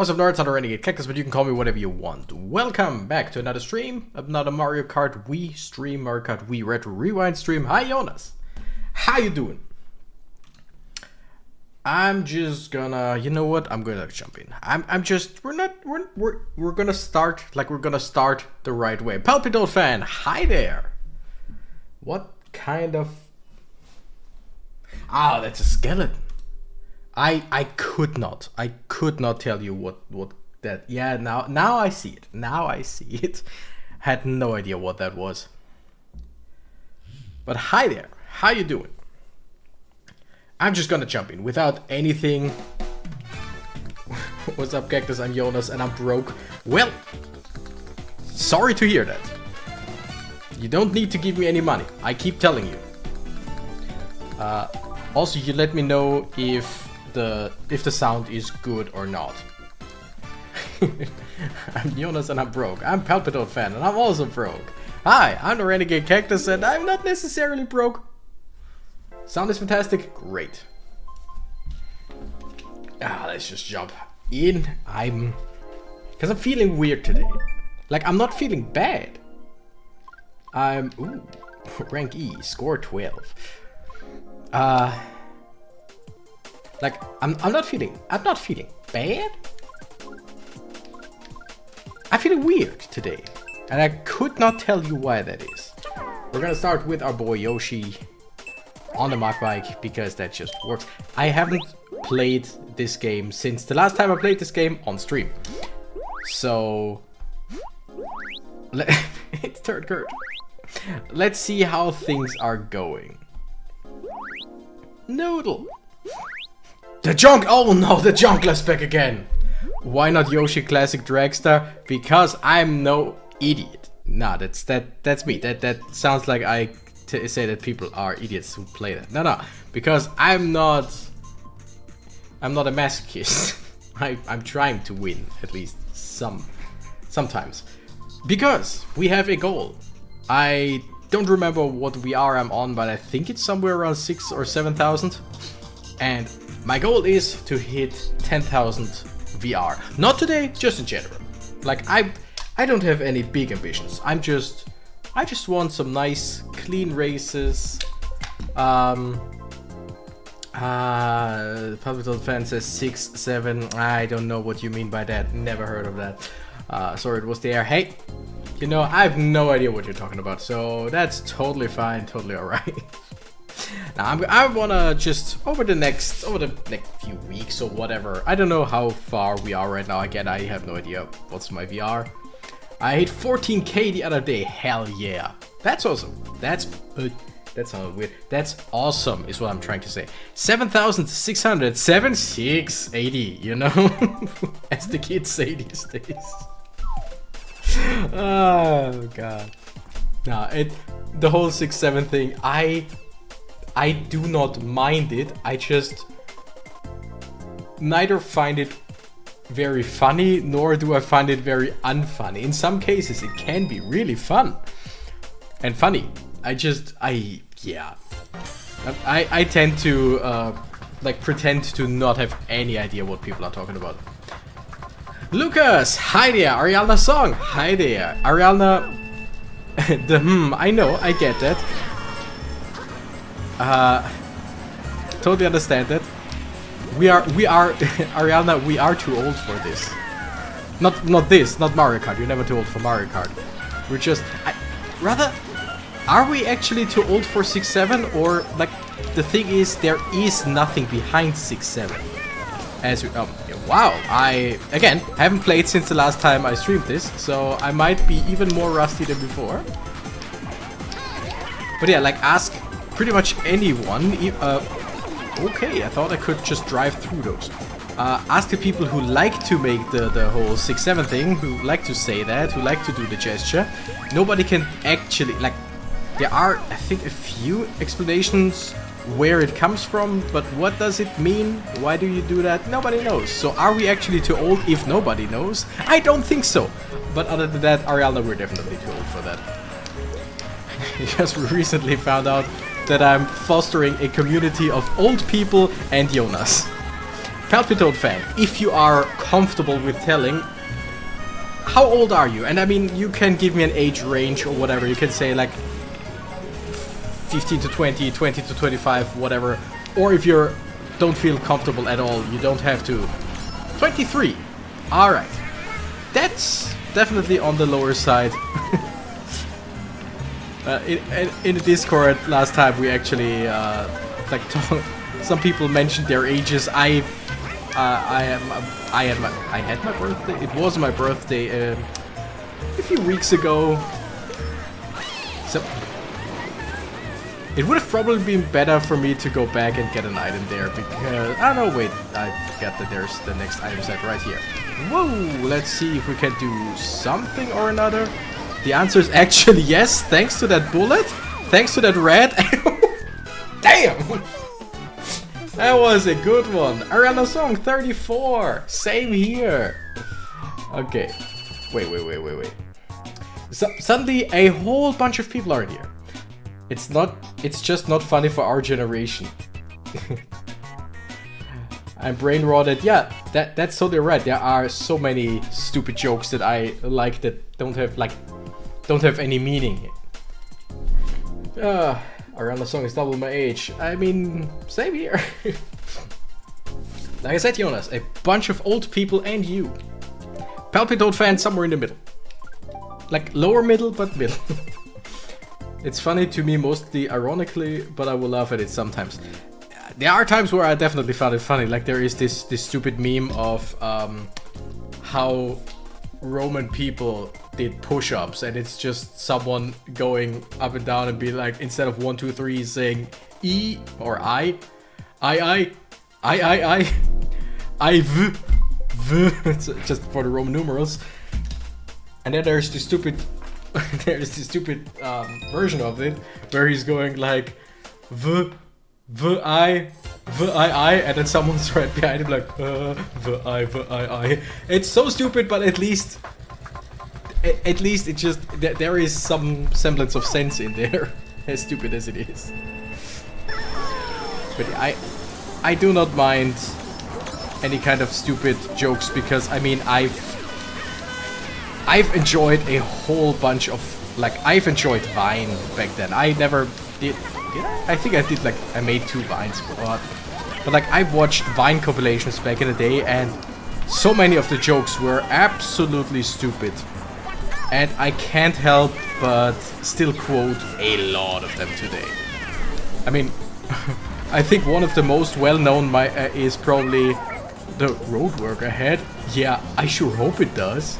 What's up, nerds? I'm the Renegade Cactus, but you can call me whatever you want. Welcome back to another stream, another Mario Kart Wii stream, Mario Kart Wii Retro Rewind stream. Hi, Jonas. How you doing? I'm just gonna, you know what? I'm gonna jump in. We're gonna start like we're gonna start the right way. Palpitoad fan, hi there. What kind of? Ah, that's a skeleton. I could not tell you what that. Yeah, now I see it. Now I see it. Had no idea what that was. But hi there. How you doing? I'm just gonna jump in without anything. What's up, Cactus? I'm Jonas and I'm broke. Well, sorry to hear that. You don't need to give me any money. I keep telling you. Also, you let me know if the sound is good or not. I'm Jonas and I'm broke. I'm Palpitoad fan and I'm also broke. Hi, I'm the Renegade Cactus and I'm not necessarily broke. Sound is fantastic. Great. Let's just jump in. Because I'm feeling weird today. Like, I'm not feeling bad. Ooh, rank E, score 12. Like, I'm not feeling bad. I'm feeling weird today. And I could not tell you why that is. We're gonna start with our boy Yoshi on the Mach Bike, because that just works. I haven't played this game since the last time I played this game on stream. So... it's third Kurt. Let's see how things are going. Noodle. The junk! Oh no, the Junkla's back again! Why not Yoshi Classic Dragster? Because I'm no idiot. Nah, that's me. That sounds like I say that people are idiots who play that. No, because I'm not a masochist. I'm trying to win, at least sometimes. Because we have a goal. I don't remember what VR I'm on, but I think it's somewhere around 6,000 or 7,000. And my goal is to hit 10,000 VR. Not today, just in general. Like, I don't have any big ambitions. I just want some nice, clean races. Palpitoad fan says 6, 7. I don't know what you mean by that. Never heard of that. Sorry, it was there. Hey, you know, I have no idea what you're talking about. So that's totally fine, totally alright. Now I wanna just over the next few weeks or whatever. I don't know how far we are right now. Again, I have no idea what's my VR. I hit 14k the other day. Hell yeah, that's awesome. That sounded weird. That's awesome is what I'm trying to say. 7,600, 7,680. You know, as the kids say these days. Oh god. Nah, the whole 6-7 thing. I do not mind it. I just neither find it very funny, nor do I find it very unfunny. In some cases, it can be really fun and funny. I tend to like pretend to not have any idea what people are talking about. Lucas, hi there. Arialna song, hi there. Arialna, I know, I get that. Totally understand that. We are Ariana, we are too old for this. Not Mario Kart. You're never too old for Mario Kart. We're just rather, are we actually too old for 6-7, or like the thing is there is nothing behind 6-7. As we wow, I again haven't played since the last time I streamed this, so I might be even more rusty than before. But yeah, like ask pretty much anyone. Okay, I thought I could just drive through those. Ask the people who like to make the whole 6-7 thing, who like to say that, who like to do the gesture. Nobody can actually, like, there are, I think, a few explanations where it comes from, but what does it mean? Why do you do that? Nobody knows. So are we actually too old if nobody knows? I don't think so. But other than that, Ariana, we're definitely too old for that. Just recently found out that I'm fostering a community of old people and Jonas. Palpitoad fan, if you are comfortable with telling, how old are you? And I mean, you can give me an age range or whatever. You can say like 15 to 20, 20 to 25, whatever. Or if you don't feel comfortable at all, you don't have to. 23. Alright. That's definitely on the lower side. In the Discord last time we actually like some people mentioned their ages. I had my birthday. It was my birthday a few weeks ago. So it would have probably been better for me to go back and get an item there because I don't know. Wait, I forgot that there's the next item set right here. Whoa! Let's see if we can do something or another. The answer is actually yes. Thanks to that bullet. Thanks to that red. Damn! That was a good one. Ariana Song 34. Same here. Okay. Wait. So, suddenly a whole bunch of people are here. It's just not funny for our generation. I'm brain rotted. Yeah, that's totally right. There are so many stupid jokes that I like that don't have any meaning. Ariana Song is double my age. I mean, same here. Like I said, Jonas, a bunch of old people and you. Palpitoad fan somewhere in the middle. Like lower middle, but middle. It's funny to me mostly ironically, but I will laugh at it sometimes. There are times where I definitely found it funny. Like there is this stupid meme of how Roman people did push-ups, and it's just someone going up and down and be like, instead of 1, 2, 3, saying E or I, V. It's just for the Roman numerals. And then there's this stupid version of it where he's going like I, and then someone's right behind him like I. It's so stupid, but at least it just there is some semblance of sense in there, as stupid as it is. But I do not mind any kind of stupid jokes because I mean I've enjoyed a whole bunch of, like, I've enjoyed Vine back then. I never did I? I think I did, like, I made 2 Vines, but like, I watched Vine compilations back in the day, and so many of the jokes were absolutely stupid. And I can't help but still quote a lot of them today. I mean, I think one of the most well-known is probably the road work ahead. Yeah, I sure hope it does.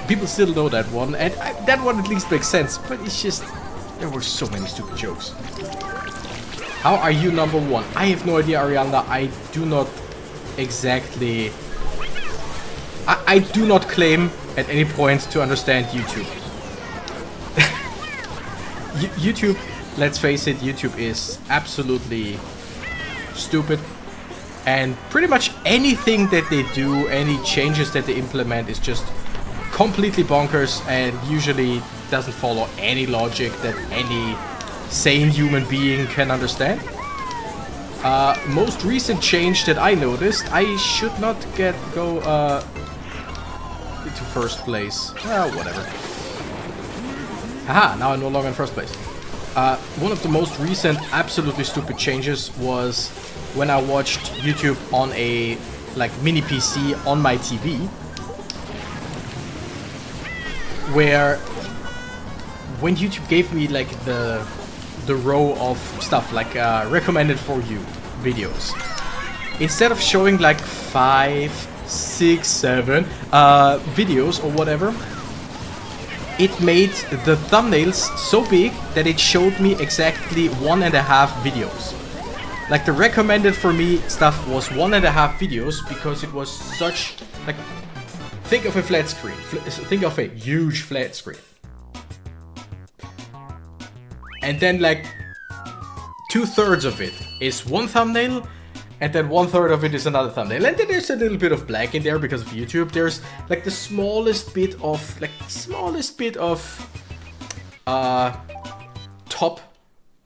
People still know that one, and that one at least makes sense, but it's just, there were so many stupid jokes. How are you number 1? I have no idea, Ariana. I do not exactly... I do not claim at any point to understand YouTube. YouTube, let's face it, YouTube is absolutely stupid. And pretty much anything that they do, any changes that they implement is just completely bonkers and usually doesn't follow any logic that any sane human being can understand. Most recent change that I noticed, I should not go into first place. Whatever. Haha, now I'm no longer in first place. One of the most recent absolutely stupid changes was when I watched YouTube on a mini PC on my TV. Where when YouTube gave me like the row of stuff like recommended for you videos, instead of showing like 5, 6, 7 videos or whatever, it made the thumbnails so big that it showed me exactly 1.5 videos. Like the recommended for me stuff was 1.5 videos because it was such like. Think of a flat screen. Think of a huge flat screen. And then like 2/3 of it is one thumbnail, and then 1/3 of it is another thumbnail. And then there's a little bit of black in there because of YouTube. There's like the smallest bit of top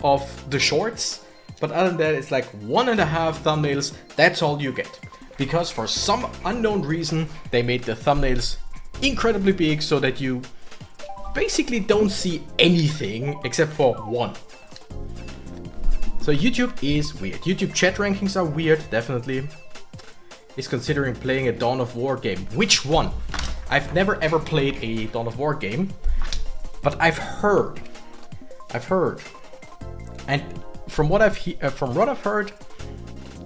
of the shorts. But other than that, it's like 1.5 thumbnails. That's all you get. because for some unknown reason they made the thumbnails incredibly big so that you basically don't see anything except for one. So YouTube is weird. YouTube chat rankings are weird, definitely. Is considering playing a Dawn of War game. Which one? I've never ever played a Dawn of War game, but I've heard. And from what I've heard,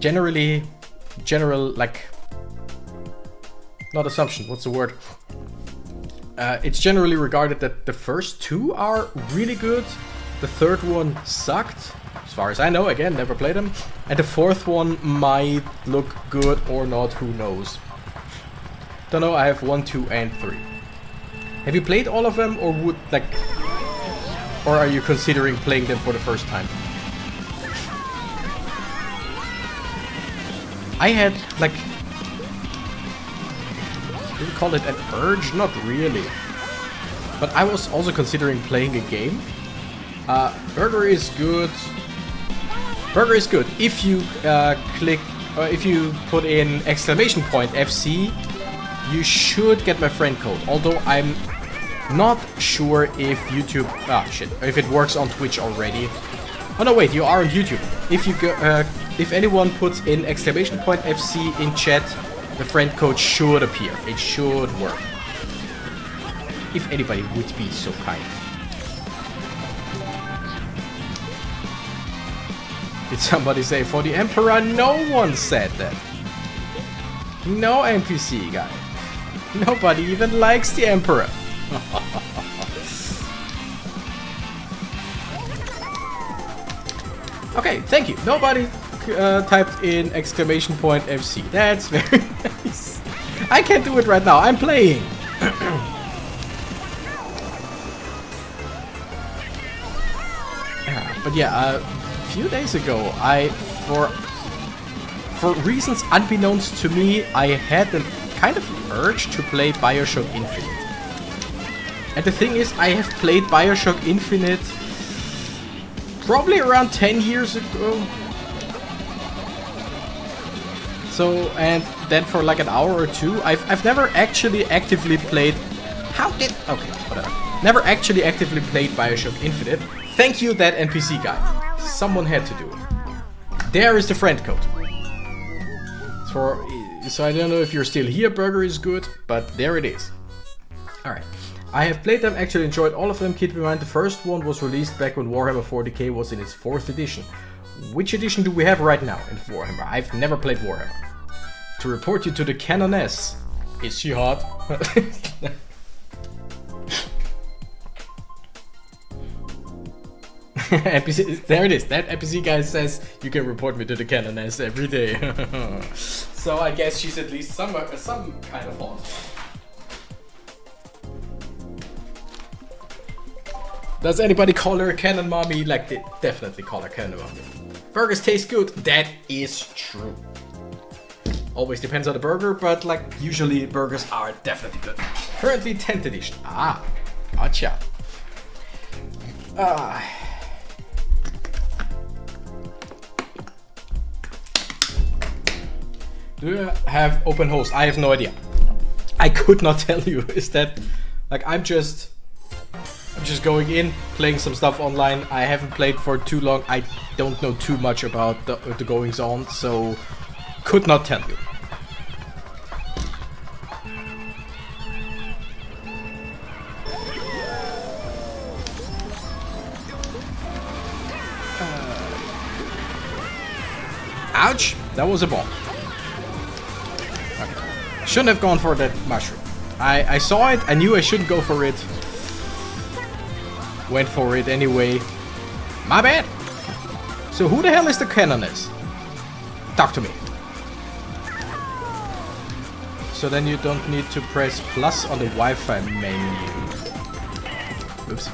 general like, not assumption, what's the word? It's generally regarded that the first two are really good, the third one sucked, as far as I know, again, never played them, and the fourth one might look good or not, who knows. Don't know, I have 1, 2, and 3. Have you played all of them, or or are you considering playing them for the first time? I had, like, do you call it an urge? Not really. But I was also considering playing a game. Burger is good. Burger is good. If you if you put in !FC, you should get my friend code. Although I'm not sure if YouTube, if it works on Twitch already. Oh no, wait, you are on YouTube. If you go, if anyone puts in !FC in chat, the friend code should appear. It should work. If anybody would be so kind. Did somebody say for the Emperor? No one said that. No NPC guy. Nobody even likes the Emperor. Okay, thank you. Nobody typed in !FC. That's very nice. I can't do it right now. I'm playing. But yeah, a few days ago, for reasons unbeknownst to me, I had a kind of urge to play Bioshock Infinite. And the thing is, I have played Bioshock Infinite probably around 10 years ago. So, and then for like an hour or two, I've never actually actively played. Okay, whatever. Never actually actively played Bioshock Infinite. Thank you, that NPC guy. Someone had to do it. There is the friend code. So I don't know if you're still here, Burger is good, but there it is. Alright. I have played them, actually enjoyed all of them. Keep in mind, the first one was released back when Warhammer 40k was in its 4th edition. Which edition do we have right now in Warhammer? I've never played Warhammer. To report you to the Canoness. Is she hot? NPC, there it is. That NPC guy says you can report me to the Canoness every day. So I guess she's at least some kind of hot. Does anybody call her a cannon mommy? Like, they definitely call her cannon mommy. Burgers taste good. That is true. Always depends on the burger, but like usually burgers are definitely good. Currently 10th edition. Ah, gotcha. Do you have open host? I have no idea. I could not tell you. Is that like I'm just going in, playing some stuff online. I haven't played for too long. I don't know too much about the goings on, so could not tell you. Ouch! That was a bomb. Okay. Shouldn't have gone for that mushroom. I saw it, I knew I shouldn't go for it. Went for it anyway. My bad! So who the hell is the Canoness? Talk to me. So then you don't need to press plus on the Wi-Fi menu. Oops.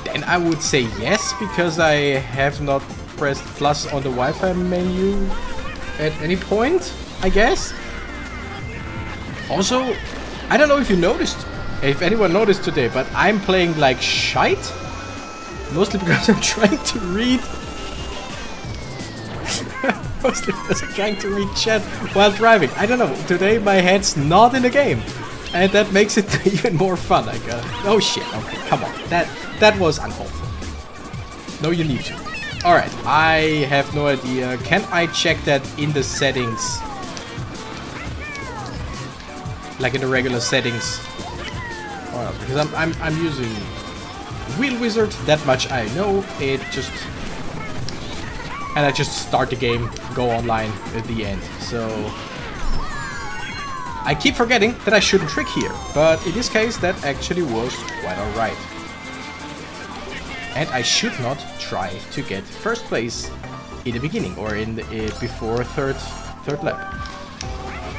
Then I would say yes, because I have not pressed plus on the Wi-Fi menu at any point, I guess. Also, I don't know if you noticed, if anyone noticed today, but I'm playing like shite. Mostly because I'm trying to read Mostly because I'm trying to read chat while driving. I don't know, today my head's not in the game. And that makes it even more fun, I guess. Oh shit, okay, come on. That was uncalled. No, you need to. Alright, I have no idea. Can I check that in the settings? Like in the regular settings? Or not? Because I'm using Wheel Wizard, that much I know. It just... And I just start the game, go online at the end. So... I keep forgetting that I shouldn't trick here. But in this case, that actually was quite alright. And I should not try to get first place in the beginning or in the, before third lap.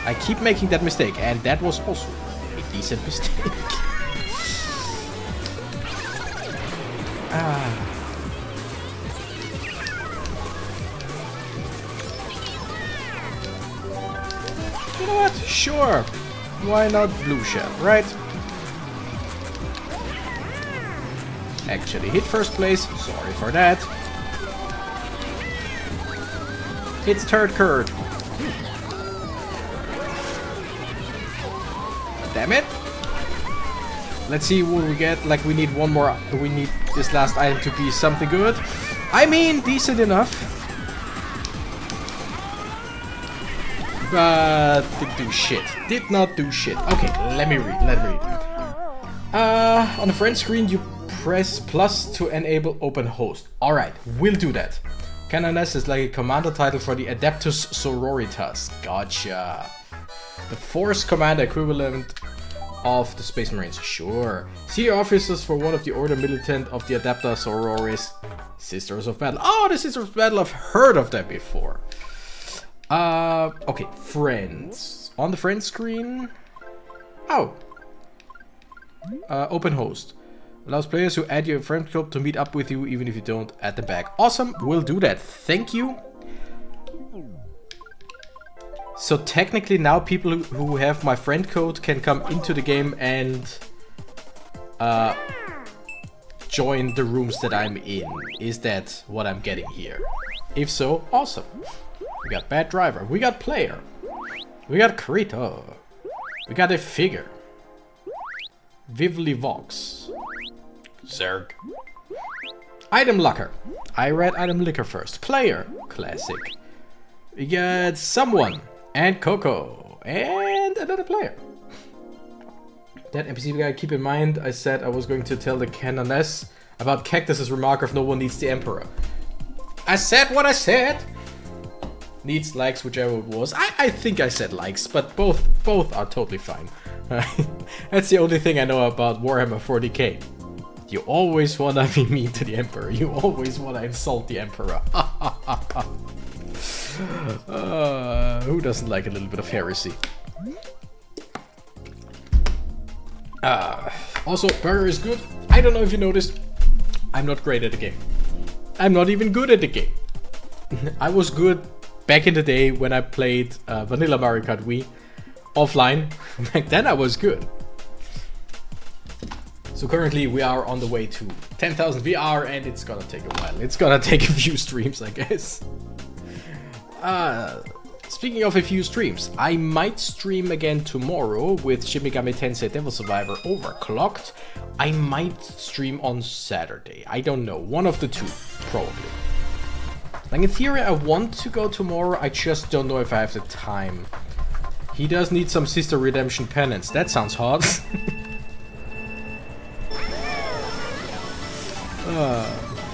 I keep making that mistake, and that was also a decent mistake. You know what? Sure. Why not blue shell, right? Actually hit first place. Sorry for that. It's third Kurt. Damn it. Let's see what we get. Like, we need one more. We need this last item to be something good. I mean, decent enough. But didn't do shit. Did not do shit. Okay, let me read. On the friend screen, you press plus to enable open host. Alright, we'll do that. Canoness is like a commander title for the Adeptus Sororitas. Gotcha. The Force Commander equivalent of the Space Marines. Sure. Senior officers for one of the Order Militant of the Adepta Sororis. Sisters of Battle. Oh, the Sisters of Battle, I've heard of that before. Okay, friends. On the friend screen. Oh. Open host. Allows players who add your friend club to meet up with you even if you don't add them back. Awesome, we'll do that. Thank you. So technically now people who have my friend code can come into the game and join the rooms that I'm in. Is that what I'm getting here? If so, awesome. We got Bad Driver, we got Player, we got Krito, we got a Figure, Vivly Vox, Zerg, Item Locker. I read Item Licker first. Player, classic. We got Someone, and Coco, and another player. That NPC guy, keep in mind, I said I was going to tell the Canoness about Cactus's remark of no one needs the Emperor. I said what I said! Needs likes, whichever it was. I think I said likes, but both are totally fine. That's the only thing I know about Warhammer 40k. You always wanna be mean to the Emperor. You always wanna insult the Emperor. Who doesn't like a little bit of heresy? Also, burger is good. I don't know if you noticed, I'm not great at the game. I'm not even good at the game. I was good back in the day when I played Vanilla Mario Kart Wii offline. Back then I was good. So currently we are on the way to 10,000 VR and it's gonna take a while. It's gonna take a few streams, I guess. Speaking of a few streams, I might stream again tomorrow with Shin Megami Tensei Devil Survivor Overclocked. I might stream on Saturday. I don't know. One of the two, probably. Like, in theory, I want to go tomorrow. I just don't know if I have the time. He does need some Sister Redemption penance. That sounds hot.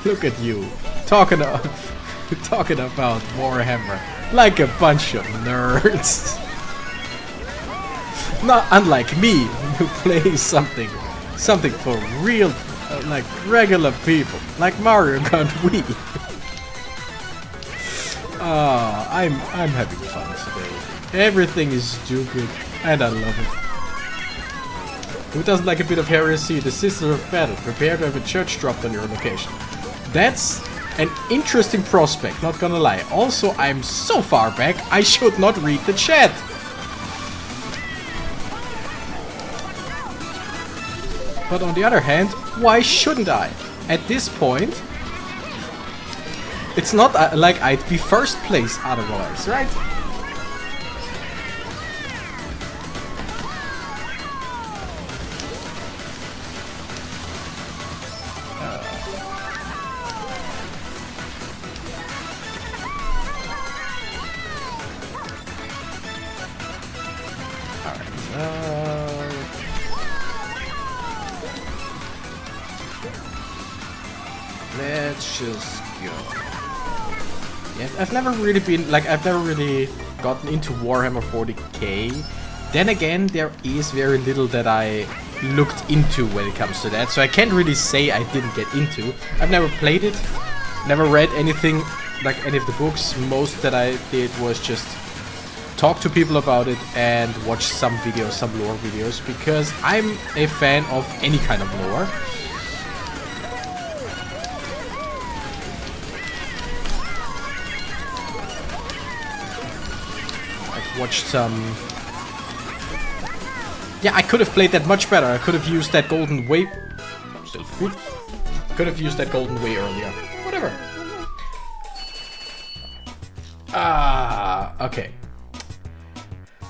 Look at you. Talking about Warhammer. Like a bunch of nerds. Not unlike me, who plays something for real, like regular people, like Mario Kart Wii. I'm having fun today. Everything is stupid, and I love it. Who doesn't like a bit of heresy? The Sisters of Battle. Prepare to have a church dropped on your location. That's an interesting prospect, not gonna lie. Also, I'm so far back, I should not read the chat. But on the other hand, why shouldn't I? At this point, It's not like I'd be first place otherwise, right? Let's just go. Yeah, I've never really been, like, I've never really gotten into Warhammer 40k. Then again, there is very little that I looked into when it comes to that, so I can't really say I didn't get into. I've never played it, never read anything, like any of the books. Most that I did was just talk to people about it and watch some videos, some lore videos, because I'm a fan of any kind of lore. Watched some... Yeah, I could have played that much better. I could have used that golden way... Still food. Could have used that golden way earlier. Whatever. Okay.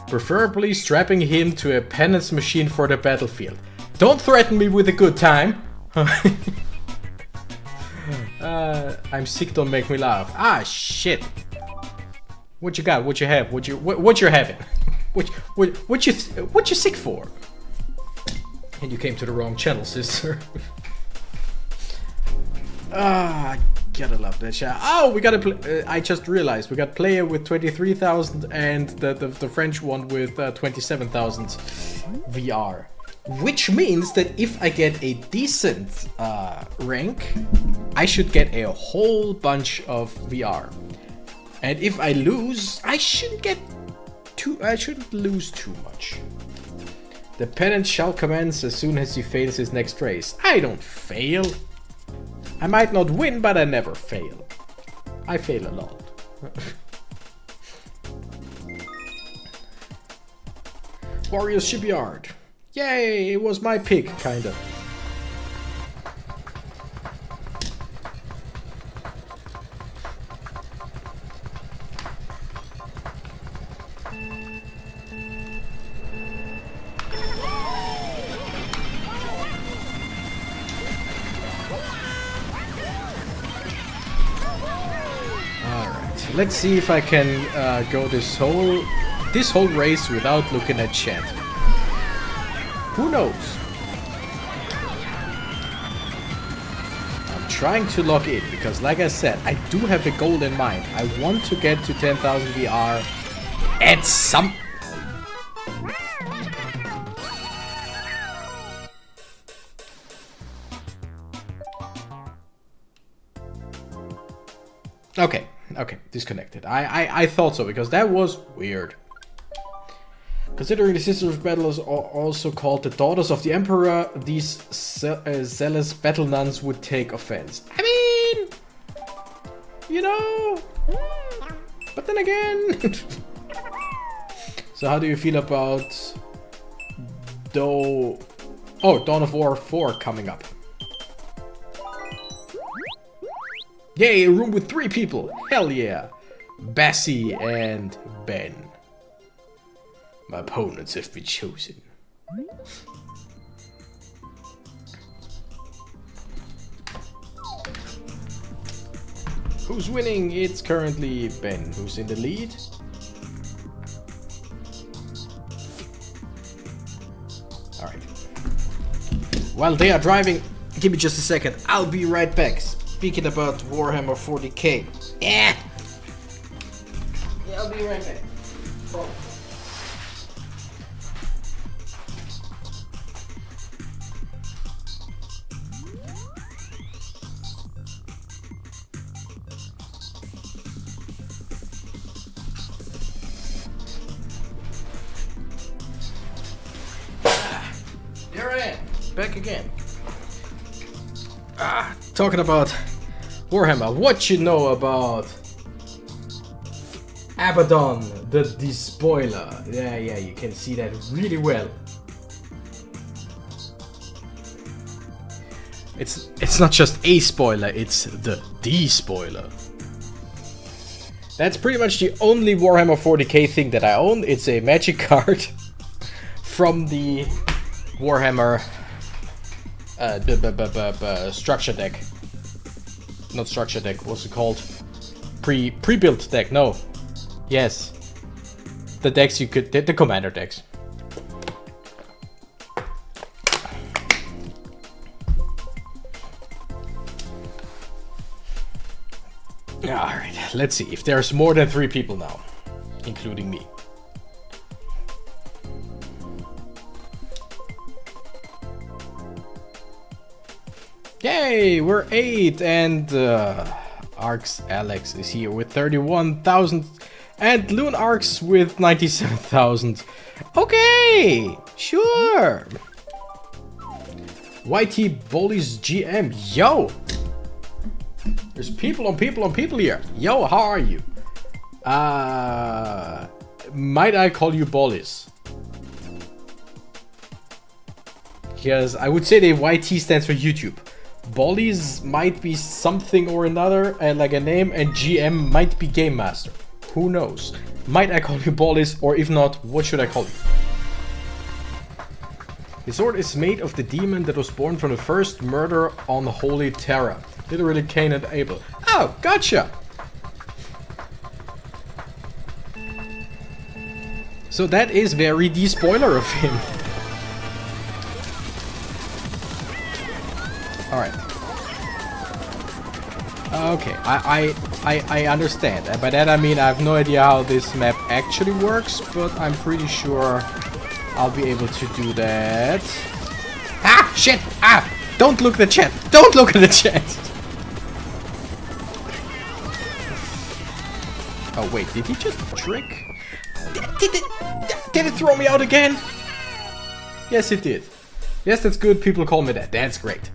Preferably strapping him to a penance machine for the battlefield. Don't threaten me with a good time. I'm sick, don't make me laugh. Ah, shit. What you got? What you have? What you're having? What you sick for? And you came to the wrong channel, sister. Gotta love that shit. Oh, we gotta. I just realized we got player with 23,000 and the French one with 27,000 VR, which means that if I get a decent rank, I should get a whole bunch of VR. And if I lose, I shouldn't lose too much. The penance shall commence as soon as he fails his next race. I don't fail. I might not win, but I never fail. I fail a lot. Warriors Shipyard. Yay, it was my pick, kinda. Let's see if I can go this whole race without looking at chat. Who knows? I'm trying to log in because, like I said, I do have a goal in mind. I want to get to 10,000 VR at some... Okay, disconnected. I thought so, because that was weird. Considering the Sisters of Battle is also called the Daughters of the Emperor, these zealous battle nuns would take offense. I mean, you know, but then again. So how do you feel about Dawn of War 4 coming up? Yay, a room with 3 people! Hell yeah! Bassie and Ben. My opponents have been chosen. Who's winning? It's currently Ben who's in the lead. Alright. While they are driving, give me just a second. I'll be right back. Speaking about Warhammer 40k. Yeah, I'll be right back. Oh. There I am, back again. Talking about Warhammer, what you know about Abaddon, the despoiler? Yeah, you can see that really well. It's not just a spoiler, it's the despoiler. That's pretty much the only Warhammer 40k thing that I own. It's a magic card from the Warhammer structure deck. Not structure deck, what's it called? Pre-built deck, no. Yes. The decks you could, the commander decks. Alright, let's see if there's more than 3 people now, including me. Yay, we're 8 and Arx Alex is here with 31,000 and Loon Arx with 97,000. Okay, sure. YT Bullies GM, yo. There's people on people on people here. Yo, how are you? Might I call you Bollies? Because I would say the YT stands for YouTube. Bollies might be something or another, like a name, and GM might be Game Master. Who knows? Might I call you Bollies, or if not, what should I call you? The sword is made of the demon that was born from the first murder on Holy Terra. Literally Cain and Abel. Oh, gotcha! So that is very the spoiler of him. Alright. Okay, I understand. And by that I mean I have no idea how this map actually works, but I'm pretty sure I'll be able to do that. Ah! Shit! Ah! Don't look at the chat! Don't look at the chat! Oh wait, did he just trick? Did it throw me out again? Yes, it did. Yes, that's good. People call me that. That's great.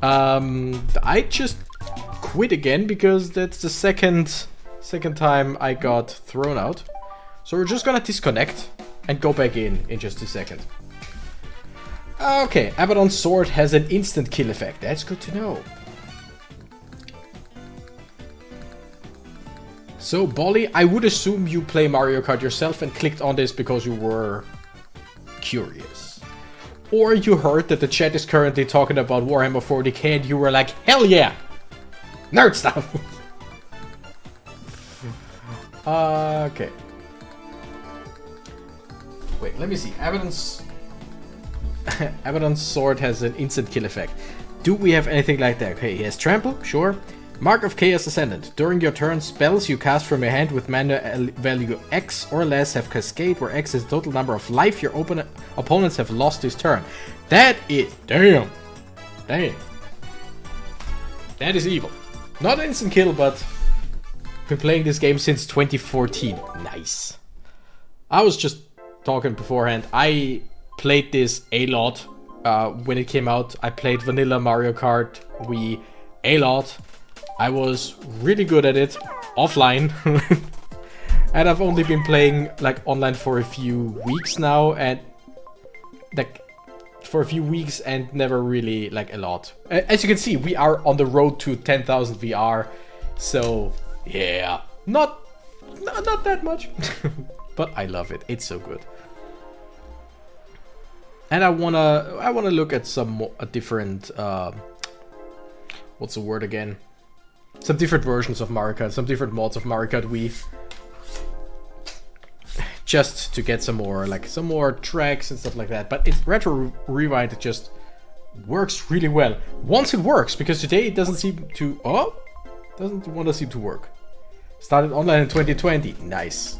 I just quit again because that's the second time I got thrown out. So we're just gonna disconnect and go back in just a second. Okay, Abaddon's sword has an instant kill effect. That's good to know. So, Bolly, I would assume you play Mario Kart yourself and clicked on this because you were curious. Or you heard that the chat is currently talking about Warhammer 40k and you were like, hell yeah! Nerd stuff! Okay. Wait, let me see. Abaddon's sword has an instant kill effect. Do we have anything like that? Okay, he has trample, sure. Mark of Chaos Ascendant. During your turn, spells you cast from your hand with mana value X or less have cascade, where X is the total number of life your opponents have lost this turn. That is... Damn! Damn. That is evil. Not an instant kill, but... Been playing this game since 2014. Nice. I was just talking beforehand. I played this a lot when it came out. I played vanilla Mario Kart Wii a lot. I was really good at it offline. And I've only been playing like online for a few weeks now, and like for a few weeks and never really like a lot. As you can see, we are on the road to 10,000 VR. So yeah, not that much. But I love it. It's so good. And I wanna look at some different what's the word again? Some different versions of Mario Kart, some different mods of Mario Kart Wii. Just to get some more tracks and stuff like that. But it's Retro Rewind, it just works really well. Once it works, because today it doesn't seem to... Oh! Doesn't want to seem to work. Started online in 2020. Nice.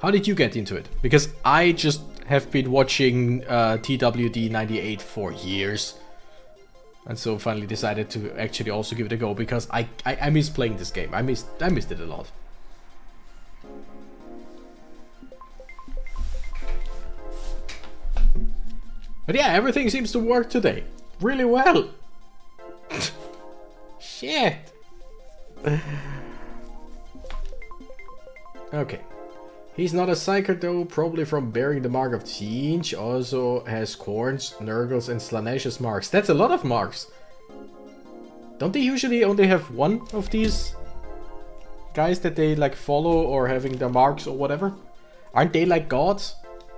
How did you get into it? Because I just have been watching TWD 98 for years. And so finally decided to actually also give it a go, because I miss playing this game. I missed it a lot. But yeah, everything seems to work today. Really well. Shit. Okay. He's not a psyker though, probably from bearing the mark of Tzeentch. Also has corns, nurgles and Slaaneash's marks. That's a lot of marks. Don't they usually only have one of these guys that they like follow or having their marks or whatever? Aren't they like gods?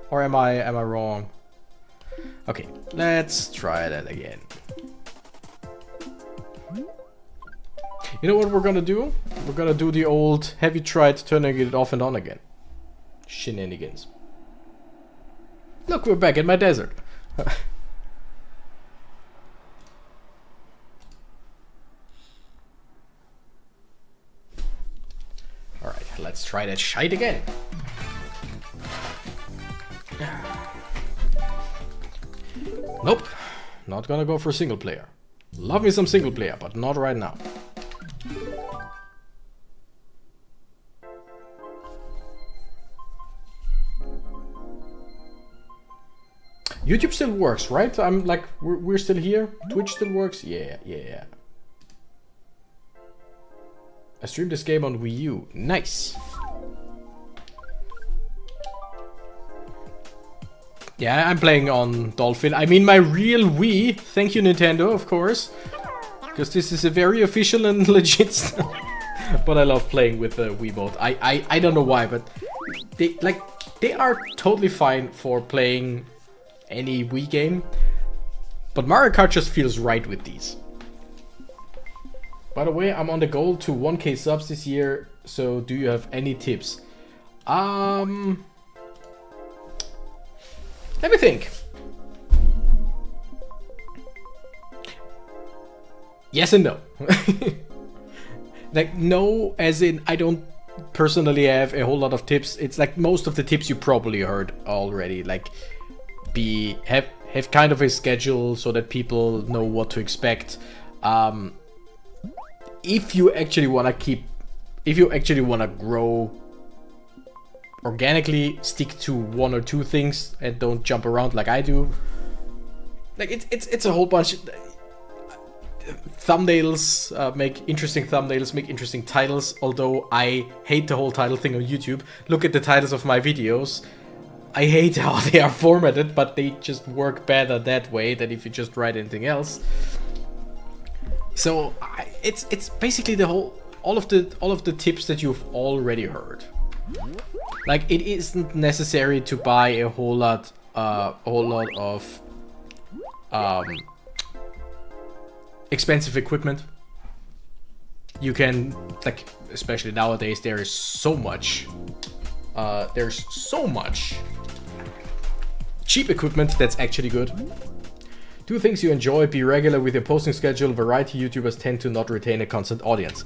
Or am I wrong? Okay, let's try that again. You know what we're gonna do? We're gonna do the old have you tried turning it off and on again shenanigans. Look, we're back in my desert. Alright, let's try that shite again. Nope, not gonna go for single player. Love me some single player, but not right now. YouTube still works, right? I'm like, we're still here. Twitch still works. Yeah. I streamed this game on Wii U. Nice. Yeah, I'm playing on Dolphin. I mean, my real Wii. Thank you, Nintendo, of course, because this is a very official and legit stuff. But I love playing with the Wiimote. I don't know why, but they are totally fine for playing any Wii game, but Mario Kart just feels right with these. By the way, I'm on the goal to 1K subs this year, so do you have any tips? Let me think. Yes and no. Like, no, as in I don't personally have a whole lot of tips. It's like most of the tips you probably heard already. Like, have kind of a schedule so that people know what to expect. If you actually want to grow organically, stick to one or two things and don't jump around like I do. Like it's a whole bunch. Thumbnails, make interesting thumbnails, make interesting titles. Although I hate the whole title thing on YouTube. Look at the titles of my videos. I hate how they are formatted, but they just work better that way than if you just write anything else. So it's basically the whole all of the tips that you've already heard. Like, it isn't necessary to buy a whole lot of expensive equipment. You can, like, especially nowadays, there is so much. There's so much cheap equipment that's actually good. Do things you enjoy, be regular with your posting schedule. Variety YouTubers tend to not retain a constant audience.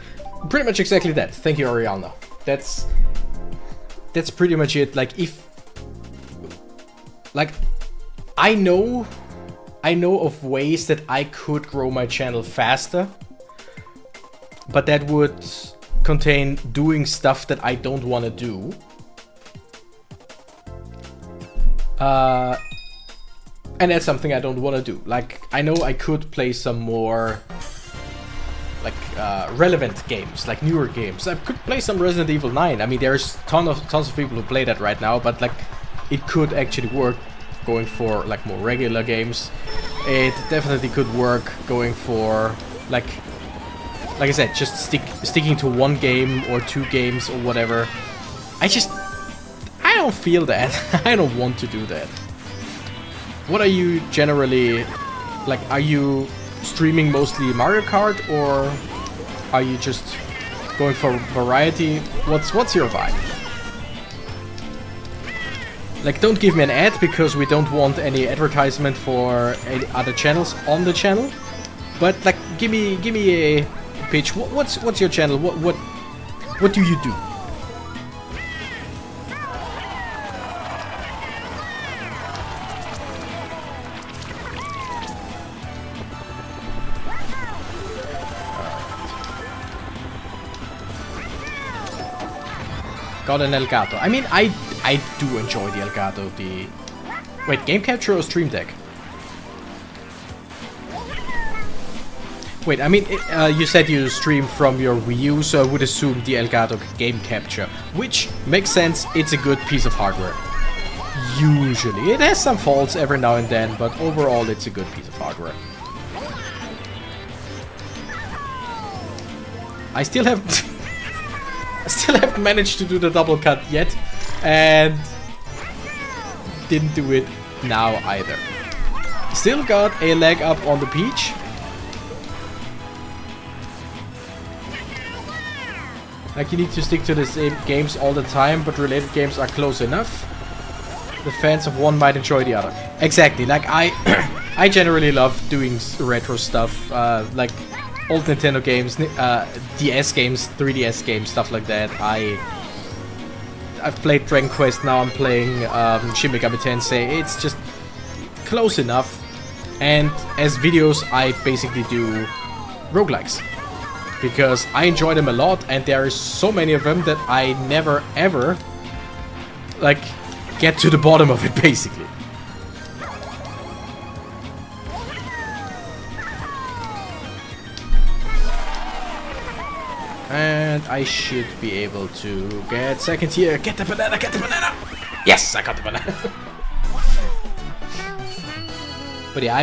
Pretty much exactly that. Thank you, Ariana. That's pretty much it. I know of ways that I could grow my channel faster, but that would contain doing stuff that I don't want to do. And that's something I don't want to do. Like, I know I could play some more relevant games, like newer games. I could play some Resident Evil 9. I mean, there's tons of people who play that right now, but like, it could actually work going for like more regular games. It definitely could work going for like I said, just sticking to one game or two games or whatever. I don't feel that. I don't want to do that. What are you generally like? Are you streaming mostly Mario Kart, or are you just going for variety? What's your vibe? Like, don't give me an ad, because we don't want any advertisement for any other channels on the channel. But like, give me a pitch. What's your channel? What do you do? Got an Elgato. I mean, I do enjoy the Elgato. Wait, game capture or stream deck? Wait, I mean, you said you stream from your Wii U, so I would assume the Elgato game capture, which makes sense. It's a good piece of hardware. Usually, it has some faults every now and then, but overall, it's a good piece of hardware. I still haven't I still haven't managed to do the double cut yet, and didn't do it now either. Still got a leg up on the Peach. Like, you need to stick to the same games all the time, but related games are close enough. The fans of one might enjoy the other. Exactly, like I generally love doing retro stuff, like old Nintendo games, DS games, 3DS games, stuff like that. I've played Dragon Quest, now I'm playing Shin Megami Tensei. It's just close enough. And as videos, I basically do roguelikes, because I enjoy them a lot, and there are so many of them that I never ever like get to the bottom of it, basically. And I should be able to get second here. Get the banana, get the banana! Yes, I got the banana. But yeah,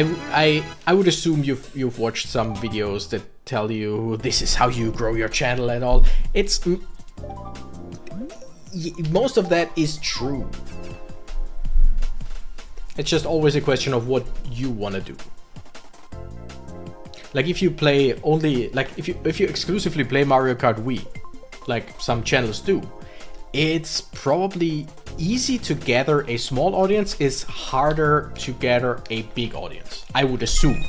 I would assume you've watched some videos that tell you this is how you grow your channel and all. It's most of that is true. It's just always a question of what you want to do. Like, if you play only, like, if you exclusively play Mario Kart Wii, like some channels do, it's probably easy to gather a small audience. It's harder to gather a big audience, I would assume.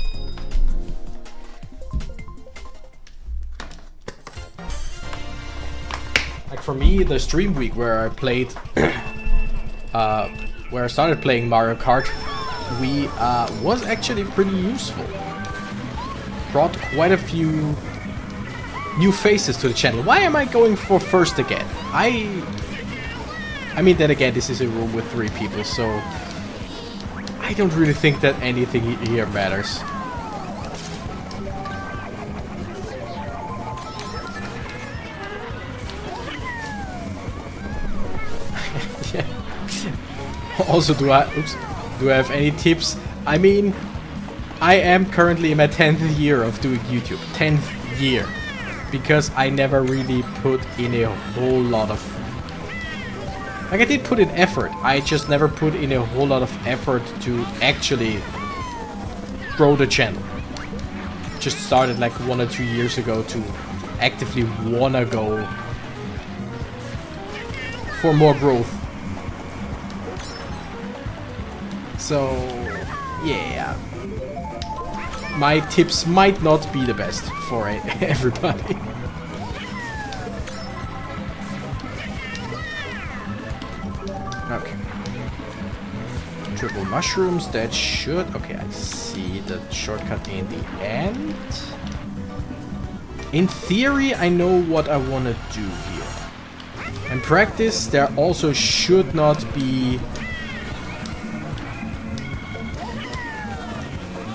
Like, for me, the stream week where I played, where I started playing Mario Kart Wii, was actually pretty useful. Brought quite a few new faces to the channel. Why am I going for first again? I mean, then again, this is a room with 3 people, so I don't really think that anything here matters. Yeah. Also, do I have any tips? I mean, I am currently in my 10th year of doing YouTube. 10th year. Because I never really put in a whole lot of... Like, I did put in effort. I just never put in a whole lot of effort to actually grow the channel. Just started like 1 or 2 years ago to actively wanna go for more growth. So, yeah. My tips might not be the best for everybody. Okay. Triple mushrooms, that should... Okay, I see the shortcut in the end. In theory, I know what I want to do here. In practice, there also should not be...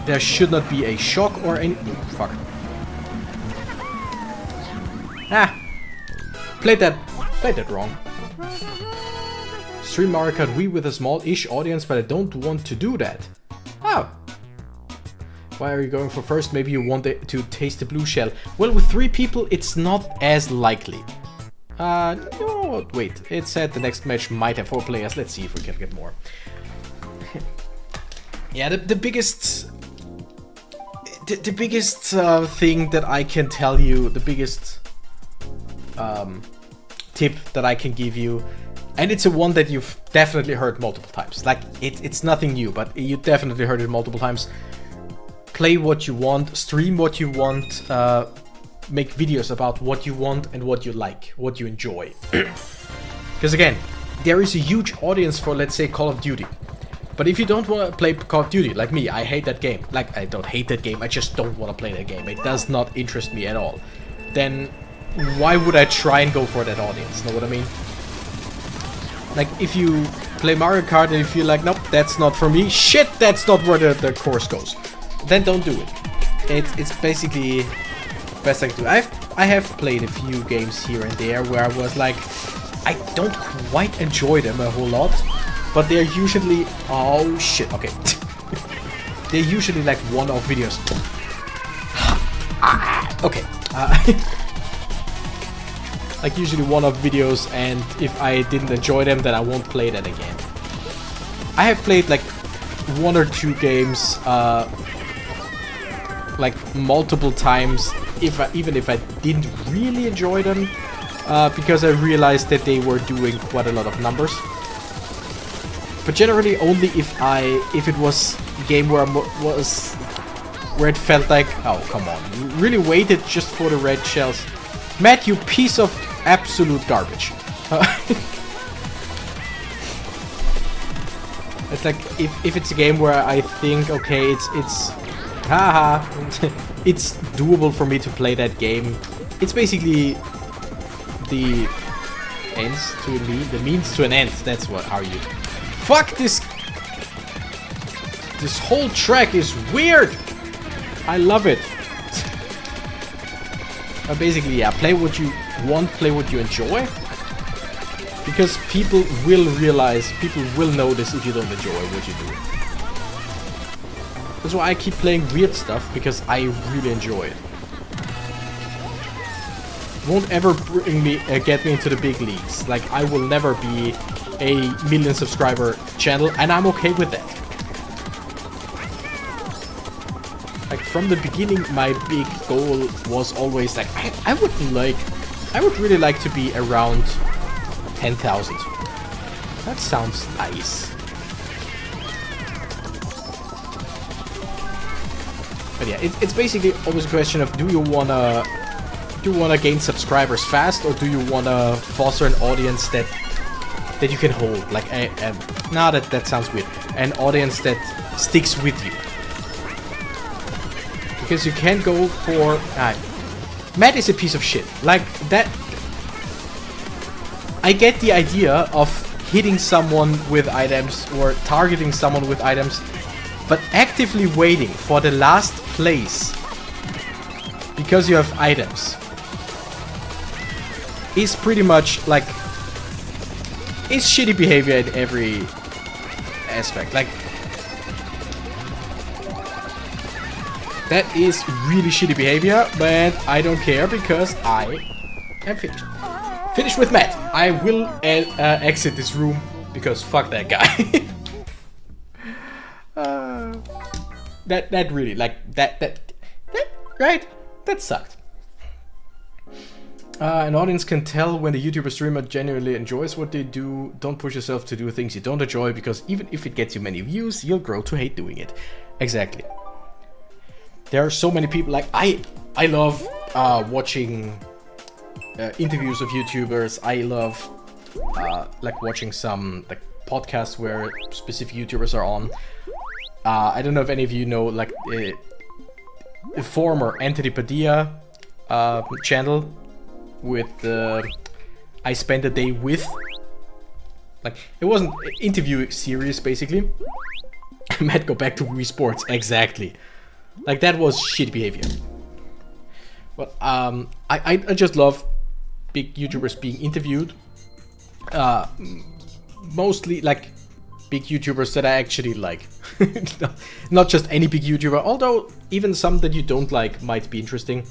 There should not be a shock or any... Oh, fuck. Ah! Played that wrong. Stream Mario Kart Wii with a small-ish audience, but I don't want to do that. Oh. Why are you going for first? Maybe you want to taste the blue shell. Well, with 3 people, it's not as likely. No, wait. It said the next match might have 4 players. Let's see if we can get more. Yeah, the biggest... The biggest thing that I can tell you, the biggest tip that I can give you, and it's a one that you've definitely heard multiple times. Like, it's nothing new, but you definitely heard it multiple times. Play what you want, stream what you want, make videos about what you want and what you like, what you enjoy. Because again, there is a huge audience for, let's say, Call of Duty. But if you don't want to play Call of Duty, like me, I hate that game. Like, I don't hate that game, I just don't want to play that game. It does not interest me at all. Then, why would I try and go for that audience? Know what I mean? Like, if you play Mario Kart and you feel like, nope, that's not for me. Shit, that's not where the course goes. Then don't do it. It's basically the best I can do. I have played a few games here and there where I was like, I don't quite enjoy them a whole lot. But they're usually... Oh, shit. Okay. They're usually like one-off videos. Okay. like usually one-off videos, and if I didn't enjoy them, then I won't play that again. I have played like 1 or 2 games like multiple times, even if I didn't really enjoy them, because I realized that they were doing quite a lot of numbers. But generally only if it was a game where it felt like, oh come on, you really waited just for the red shells. Matt, you piece of absolute garbage. It's like if it's a game where I think, okay, it's haha, it's doable for me to play that game. It's basically the means to an end. That's what how you. Fuck this. This whole track is weird. I love it. Basically, yeah, play what you want, play what you enjoy. Because people will realize, people will notice if you don't enjoy what you do. That's why I keep playing weird stuff, because I really enjoy it. Won't ever bring me, get me into the big leagues. Like, I will never be a 1 million subscriber channel, and I'm okay with that. Like, from the beginning, my big goal was always like, I would really like to be around 10,000. That sounds nice. But yeah, it's basically always a question of do you wanna gain subscribers fast, or do you wanna foster an audience that you can hold? Like that sounds weird. An audience that sticks with you. Because you can't go for Matt is a piece of shit. Like that. I get the idea of hitting someone with items or targeting someone with items, but actively waiting for the last place because you have items is pretty much like, it's shitty behavior in every aspect. Like, that is really shitty behavior, but I don't care because I am finished. Finished with Matt. I will exit this room because fuck that guy. That really, like, that right? That sucked. An audience can tell when the YouTuber streamer genuinely enjoys what they do. Don't push yourself to do things you don't enjoy, because even if it gets you many views, you'll grow to hate doing it. Exactly. There are so many people, like, I love watching interviews of YouTubers. I love like watching some like podcasts where specific YouTubers are on. I don't know if any of you know, like, the former Anthony Padilla channel with I Spent a Day With. Like, it wasn't an interview series, basically. Matt, go back to Wii Sports. Exactly. Like, that was shitty behavior. But I just love big YouTubers being interviewed. Mostly, like, big YouTubers that I actually like. Not just any big YouTuber, although even some that you don't like might be interesting.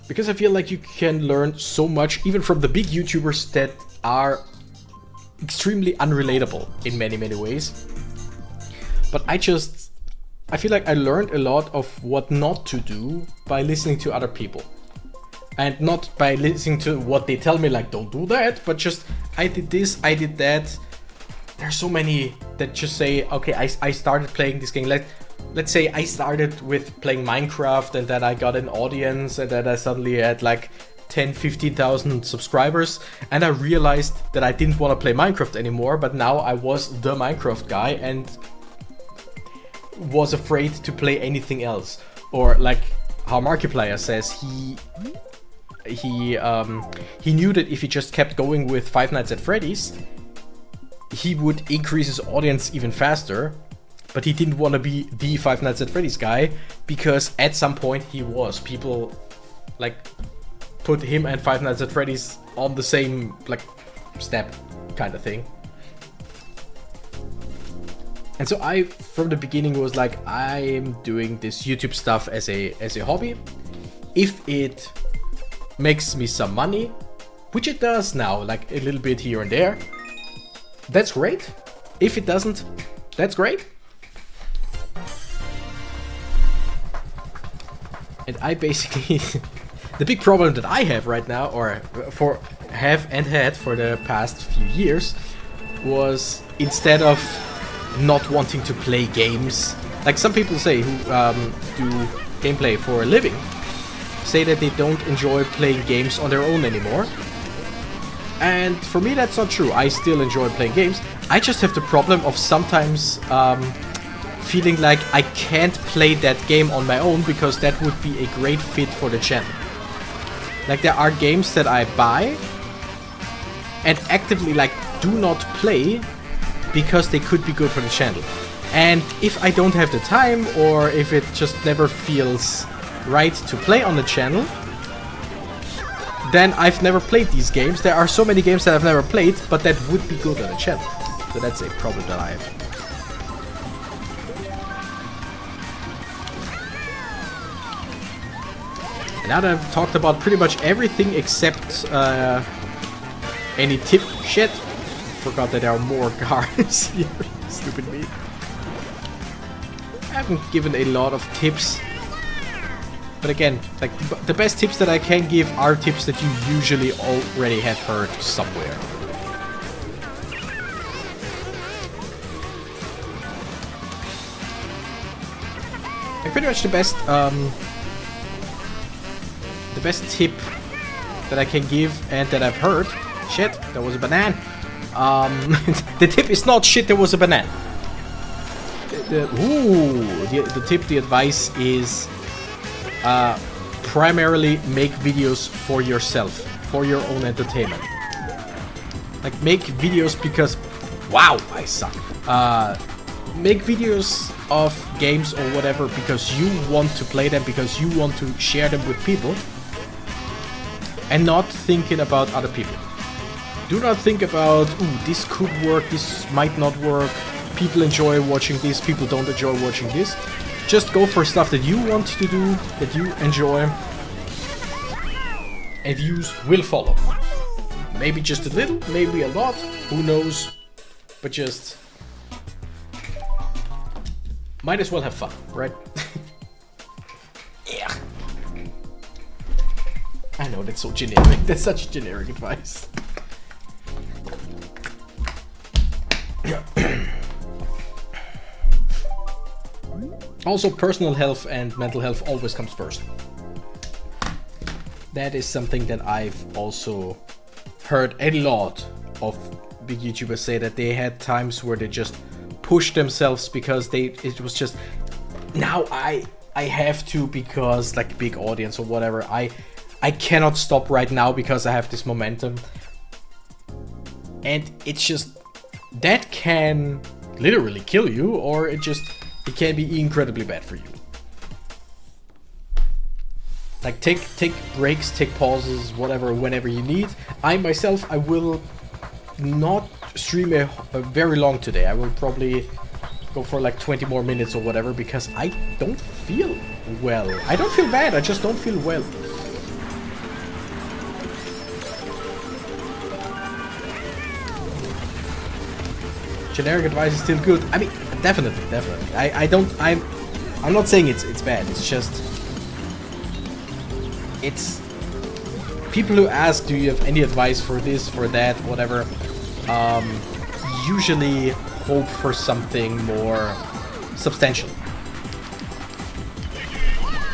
Because I feel like you can learn so much, even from the big YouTubers that are extremely unrelatable in many ways. But I feel like I learned a lot of what not to do by listening to other people. And not by listening to what they tell me, like, don't do that, but just, I did this, I did that. There's so many that just say, okay, I started playing this game. Let's say I started with playing Minecraft, and then I got an audience, and then I suddenly had like 10-15,000 subscribers, and I realized that I didn't want to play Minecraft anymore, but now I was the Minecraft guy and was afraid to play anything else. Or like how Markiplier says, he knew that if he just kept going with Five Nights at Freddy's, he would increase his audience even faster, but he didn't want to be the Five Nights at Freddy's guy, because at some point he was. People like put him and Five Nights at Freddy's on the same like step kind of thing. And so I, from the beginning, was like, I'm doing this YouTube stuff as a hobby. If it makes me some money, which it does now, like a little bit here and there, that's great. If it doesn't, that's great. And I basically, the big problem that I have right now, or had for the past few years, was instead of not wanting to play games, like some people say who do gameplay for a living, say that they don't enjoy playing games on their own anymore. And for me that's not true. I still enjoy playing games. I just have the problem of sometimes feeling like I can't play that game on my own because that would be a great fit for the channel. Like there are games that I buy and actively like do not play because they could be good for the channel. And if I don't have the time, or if it just never feels right to play on the channel, then I've never played these games. There are so many games that I've never played, but that would be good on the channel. So that's a problem that I have. And now that I've talked about pretty much everything except any tip shit. Forgot that there are more cars here. Stupid me. I haven't given a lot of tips. But again, like the best tips that I can give are tips that you usually already have heard somewhere. Like pretty much the best tip that I can give and that I've heard. Shit, there was a banana. The tip is not shit, there was a banana. The tip, the advice is primarily make videos for yourself, for your own entertainment. Like make videos because, wow, I suck. Make videos of games or whatever because you want to play them, because you want to share them with people, and not thinking about other people. Do not think about, ooh, this could work, this might not work, people enjoy watching this, people don't enjoy watching this. Just go for stuff that you want to do, that you enjoy, and views will follow. Maybe just a little, maybe a lot, who knows, but just might as well have fun, right? Yeah. I know, that's so generic, that's such generic advice. Also, personal health and mental health always comes first. That is something that I've also heard a lot of big YouTubers say, that they had times where they just pushed themselves because it was just, now I have to, because like big audience or whatever, I cannot stop right now because I have this momentum. And it's just, that can literally kill you, or it can be incredibly bad for you. Like take breaks, take pauses, whatever, whenever you need. I myself, I will not stream a very long today. I will probably go for like 20 more minutes or whatever, because I don't feel well. I don't feel bad, I just don't feel well. Generic advice is still good. I mean, definitely. I'm not saying it's bad. It's just, it's people who ask, do you have any advice for this, for that, whatever, usually hope for something more substantial.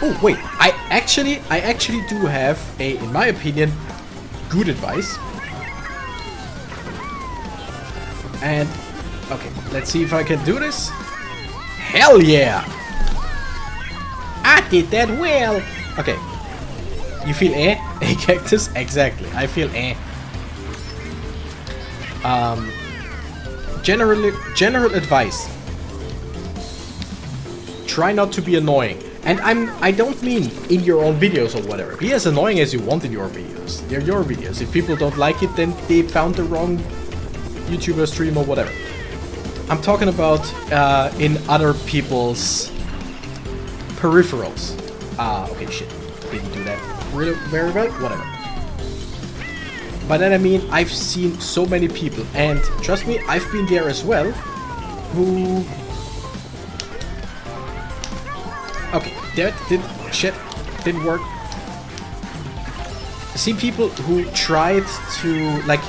Oh wait, I actually do have a, in my opinion, good advice. And okay, let's see if I can do this. Hell yeah! I did that well! Okay. You feel eh? A cactus? Exactly. I feel eh. General advice. Try not to be annoying. And I don't mean in your own videos or whatever. Be as annoying as you want in your videos. They're your videos. If people don't like it, then they found the wrong YouTuber, stream, or whatever. I'm talking about in other people's peripherals. Okay, shit. Didn't do that really very well. Whatever. By that I mean I've seen so many people, and trust me, I've been there as well, who... Okay, didn't work. I see people who tried to, like,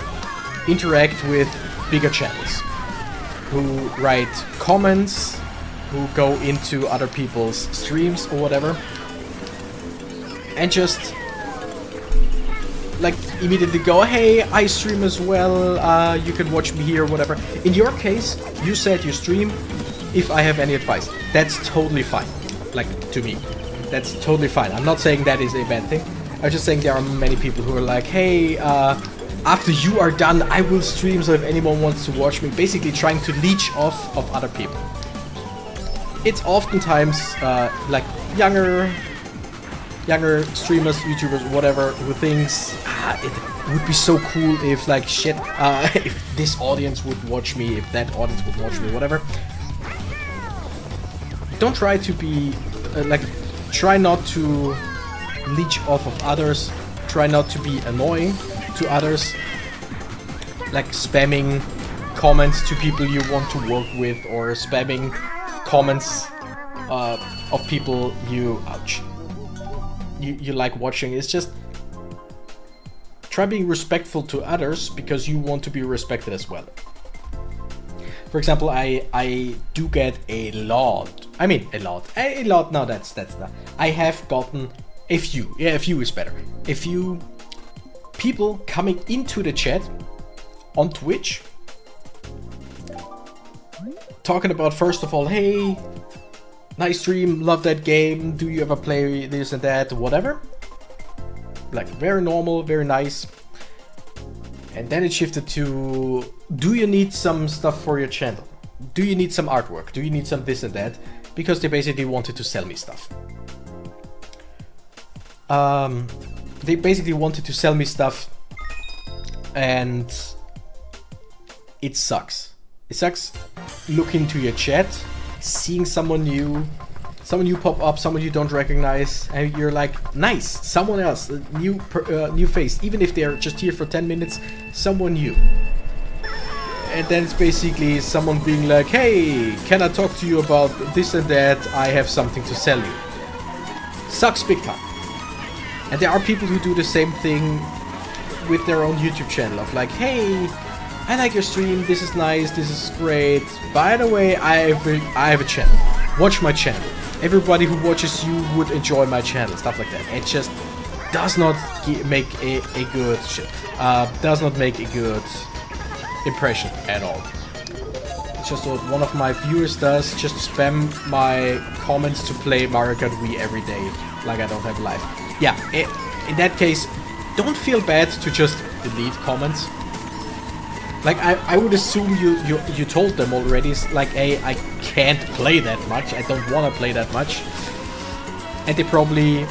interact with bigger channels, who write comments, who go into other people's streams or whatever, and just like immediately go, hey, I stream as well, you can watch me here, whatever. In your case, you said you stream. If I have any advice, that's totally fine. Like, to me, that's totally fine. I'm not saying that is a bad thing. I'm just saying there are many people who are like, hey, after you are done, I will stream, so if anyone wants to watch me, basically trying to leech off of other people. It's oftentimes like younger streamers, YouTubers, whatever, who thinks it would be so cool if, like, shit, if this audience would watch me, if that audience would watch me, whatever. Don't try to be like, try not to leech off of others. Try not to be annoying to others, like spamming comments to people you want to work with, or spamming comments of people you like watching. It's just try being respectful to others because you want to be respected as well. For example, I do get a lot. No, that's not. I have gotten a few. Yeah, a few is better. A few people coming into the chat on Twitch, talking about, first of all, hey, nice stream, love that game, do you ever play this and that, whatever. Like, very normal, very nice. And then it shifted to, do you need some stuff for your channel? Do you need some artwork? Do you need some this and that? Because they basically wanted to sell me stuff. They basically wanted to sell me stuff, and it sucks. It sucks looking into your chat, seeing someone new pop up, someone you don't recognize, and you're like, nice, someone else, a new face, even if they're just here for 10 minutes, someone new. And then it's basically someone being like, hey, can I talk to you about this and that? I have something to sell you. Sucks big time. And there are people who do the same thing with their own YouTube channel, of like, hey, I like your stream, this is nice, this is great. By the way, I have a channel. Watch my channel. Everybody who watches you would enjoy my channel, stuff like that. It just does not make a good does not make a good impression at all. It's just what one of my viewers does, just spam my comments to play Mario Kart Wii every day, like I don't have life. Yeah, in that case, don't feel bad to just delete comments. Like, I would assume you told them already, like, hey, I can't play that much, I don't want to play that much. And they probably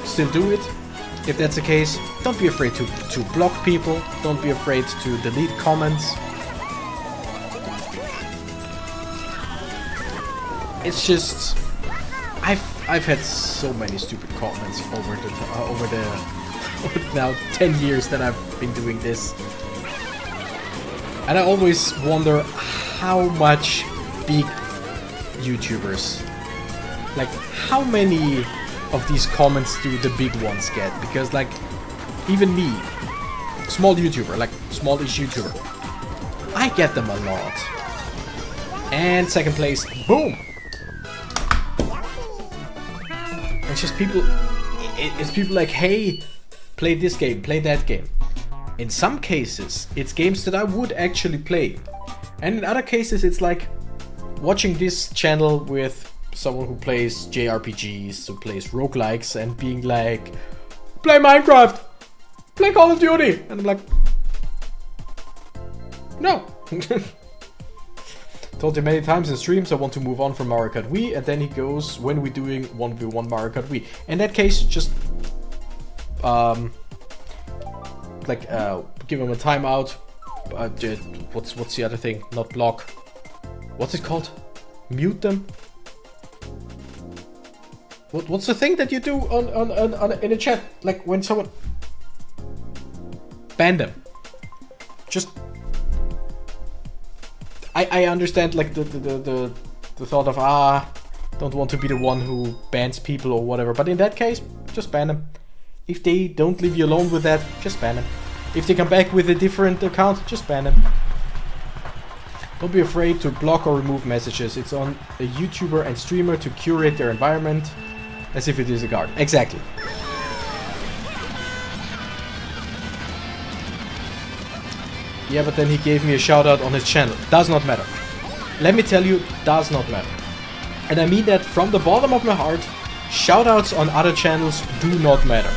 still do it. If that's the case, don't be afraid to block people, don't be afraid to delete comments. It's just, I've had so many stupid comments over now 10 years that I've been doing this. And I always wonder how much big YouTubers, like, how many of these comments do the big ones get? Because, like, even me, small YouTuber, like, smallish YouTuber, I get them a lot. And second place, boom! It's just people, it's people like, hey, play this game, play that game. In some cases, it's games that I would actually play. And in other cases, it's like watching this channel with someone who plays JRPGs, who plays roguelikes, and being like, play Minecraft, play Call of Duty. And I'm like, no. Told him many times in streams I want to move on from Mario Kart Wii, and then he goes, when we're doing 1v1 Mario Kart Wii. In that case, just give him a timeout. What's the other thing? Not block. What's it called? Mute them. What's the thing that you do on in a chat? Like when someone. ban them. Just I understand like the thought of don't want to be the one who bans people or whatever, but in that case, just ban them. If they don't leave you alone with that, just ban them. If they come back with a different account, just ban them. Don't be afraid to block or remove messages. It's on a YouTuber and streamer to curate their environment as if it is a garden. Exactly. Yeah, but then he gave me a shout out on his channel. Does not matter. Let me tell you, does not matter. And I mean that from the bottom of my heart. Shout outs on other channels do not matter.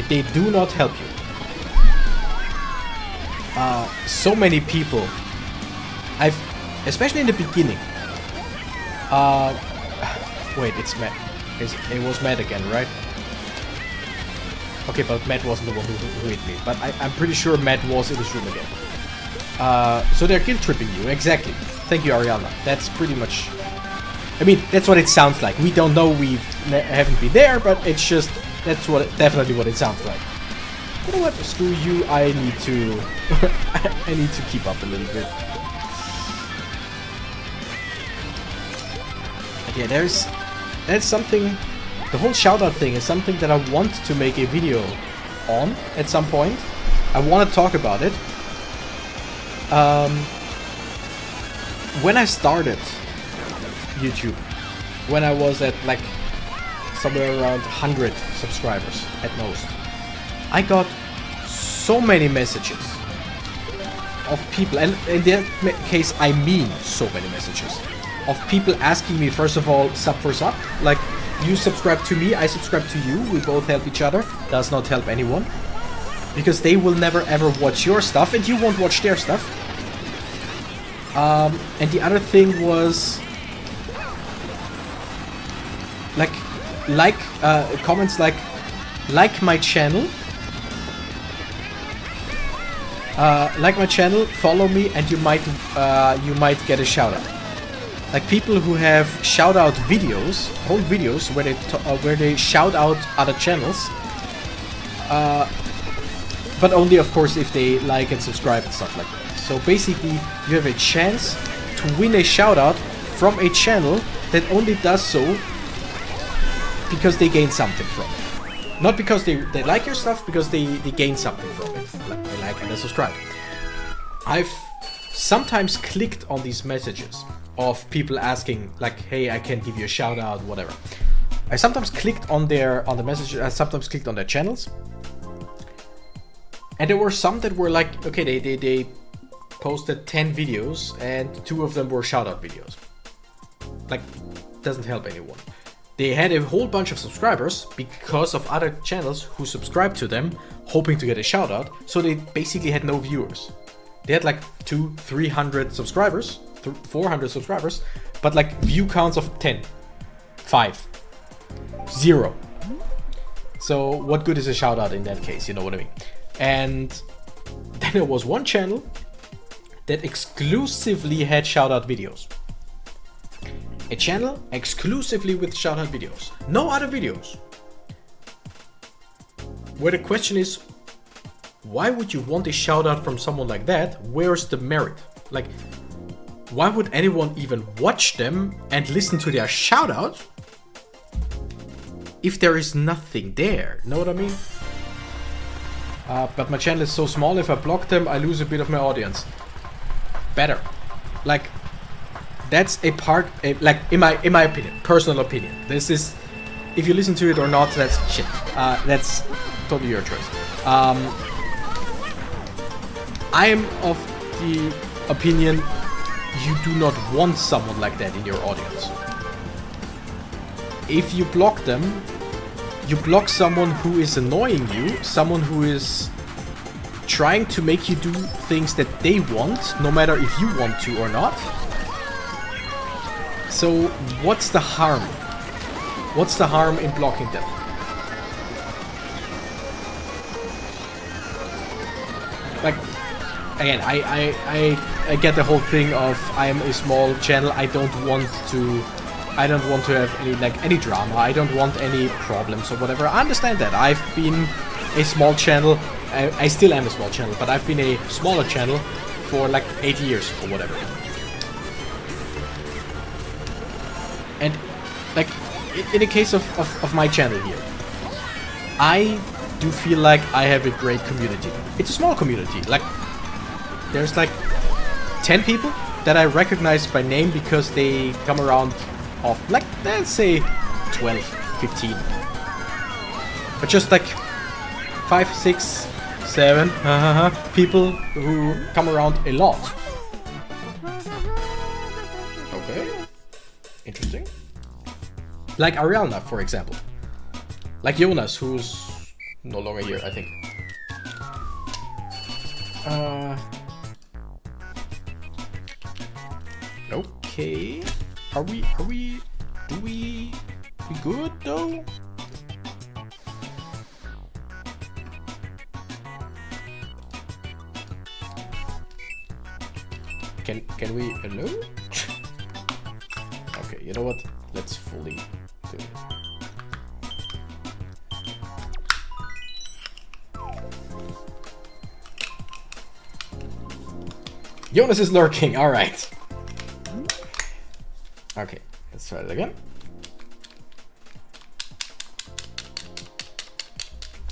They do not help you. So many people, especially in the beginning. Wait, it's Matt. It was Matt again, right? Okay, but Matt wasn't the one who hit me. But I'm pretty sure Matt was in this room again. So they're guilt tripping you, exactly. Thank you, Ariana. That's pretty much... I mean, that's what it sounds like. We don't know, we haven't been there, but it's just... That's definitely what it sounds like. You know what? Screw you. I need to... I need to keep up a little bit. But yeah, that's something... The whole shoutout thing is something that I want to make a video on at some point. I want to talk about it. When I started YouTube, when I was at like somewhere around 100 subscribers at most, I got so many messages of people, and in that case I mean so many messages, of people asking me, first of all, sub for sub, like, you subscribe to me, I subscribe to you, we both help each other. Does not help anyone, because they will never ever watch your stuff and you won't watch their stuff. And the other thing was comments like my channel, follow me, and you might get a shout out. Like people who have shout out videos, whole videos where they shout out other channels, but only of course if they like and subscribe and stuff like that. So basically you have a chance to win a shout out from a channel that only does so because they gain something from it. Not because they like your stuff, because they gain something from it. They like and they subscribe. I've sometimes clicked on these messages of people asking like, hey, I can give you a shout out, whatever. I sometimes clicked on the messages, I sometimes clicked on their channels. And there were some that were like, okay, they posted 10 videos and 2 of them were shout out videos. Like, doesn't help anyone. They had a whole bunch of subscribers because of other channels who subscribed to them, hoping to get a shout out, so they basically had no viewers. They had like 200-300 subscribers, 400 subscribers, but like view counts of 10, 5, 0. So what good is a shout out in that case, you know what I mean? And then there was one channel that exclusively had shout out videos. A channel exclusively with shout out videos. No other videos. Where the question is, why would you want a shout out from someone like that? Where's the merit? Like, why would anyone even watch them and listen to their shout out if there is nothing there? Know what I mean? But my channel is so small, if I block them, I lose a bit of my audience. Better. Like, that's a part, like, in my opinion, personal opinion. This is, if you listen to it or not, that's shit. That's totally your choice. I am of the opinion you do not want someone like that in your audience. If you block them, you block someone who is annoying you, someone who is trying to make you do things that they want, no matter if you want to or not. So what's the harm? What's the harm in blocking them? Like, again, I get the whole thing of I'm a small channel. I don't want to have any drama. I don't want any problems or whatever. I understand that. I've been a small channel I still am a small channel, but I've been a smaller channel for like 8 years or whatever. And like in the case of my channel here, I do feel like I have a great community. It's a small community. Like there's like 10 people that I recognize by name because they come around of like, let's say 12, 15. But just like 5, 6, 7 people who come around a lot. Okay. Interesting. Like Arielna, for example. Like Jonas, who's no longer here, I think. Okay. Are we good though? Can we hello? Okay, you know what? Let's fully do it. Jonas is lurking, alright. Okay, let's try it again.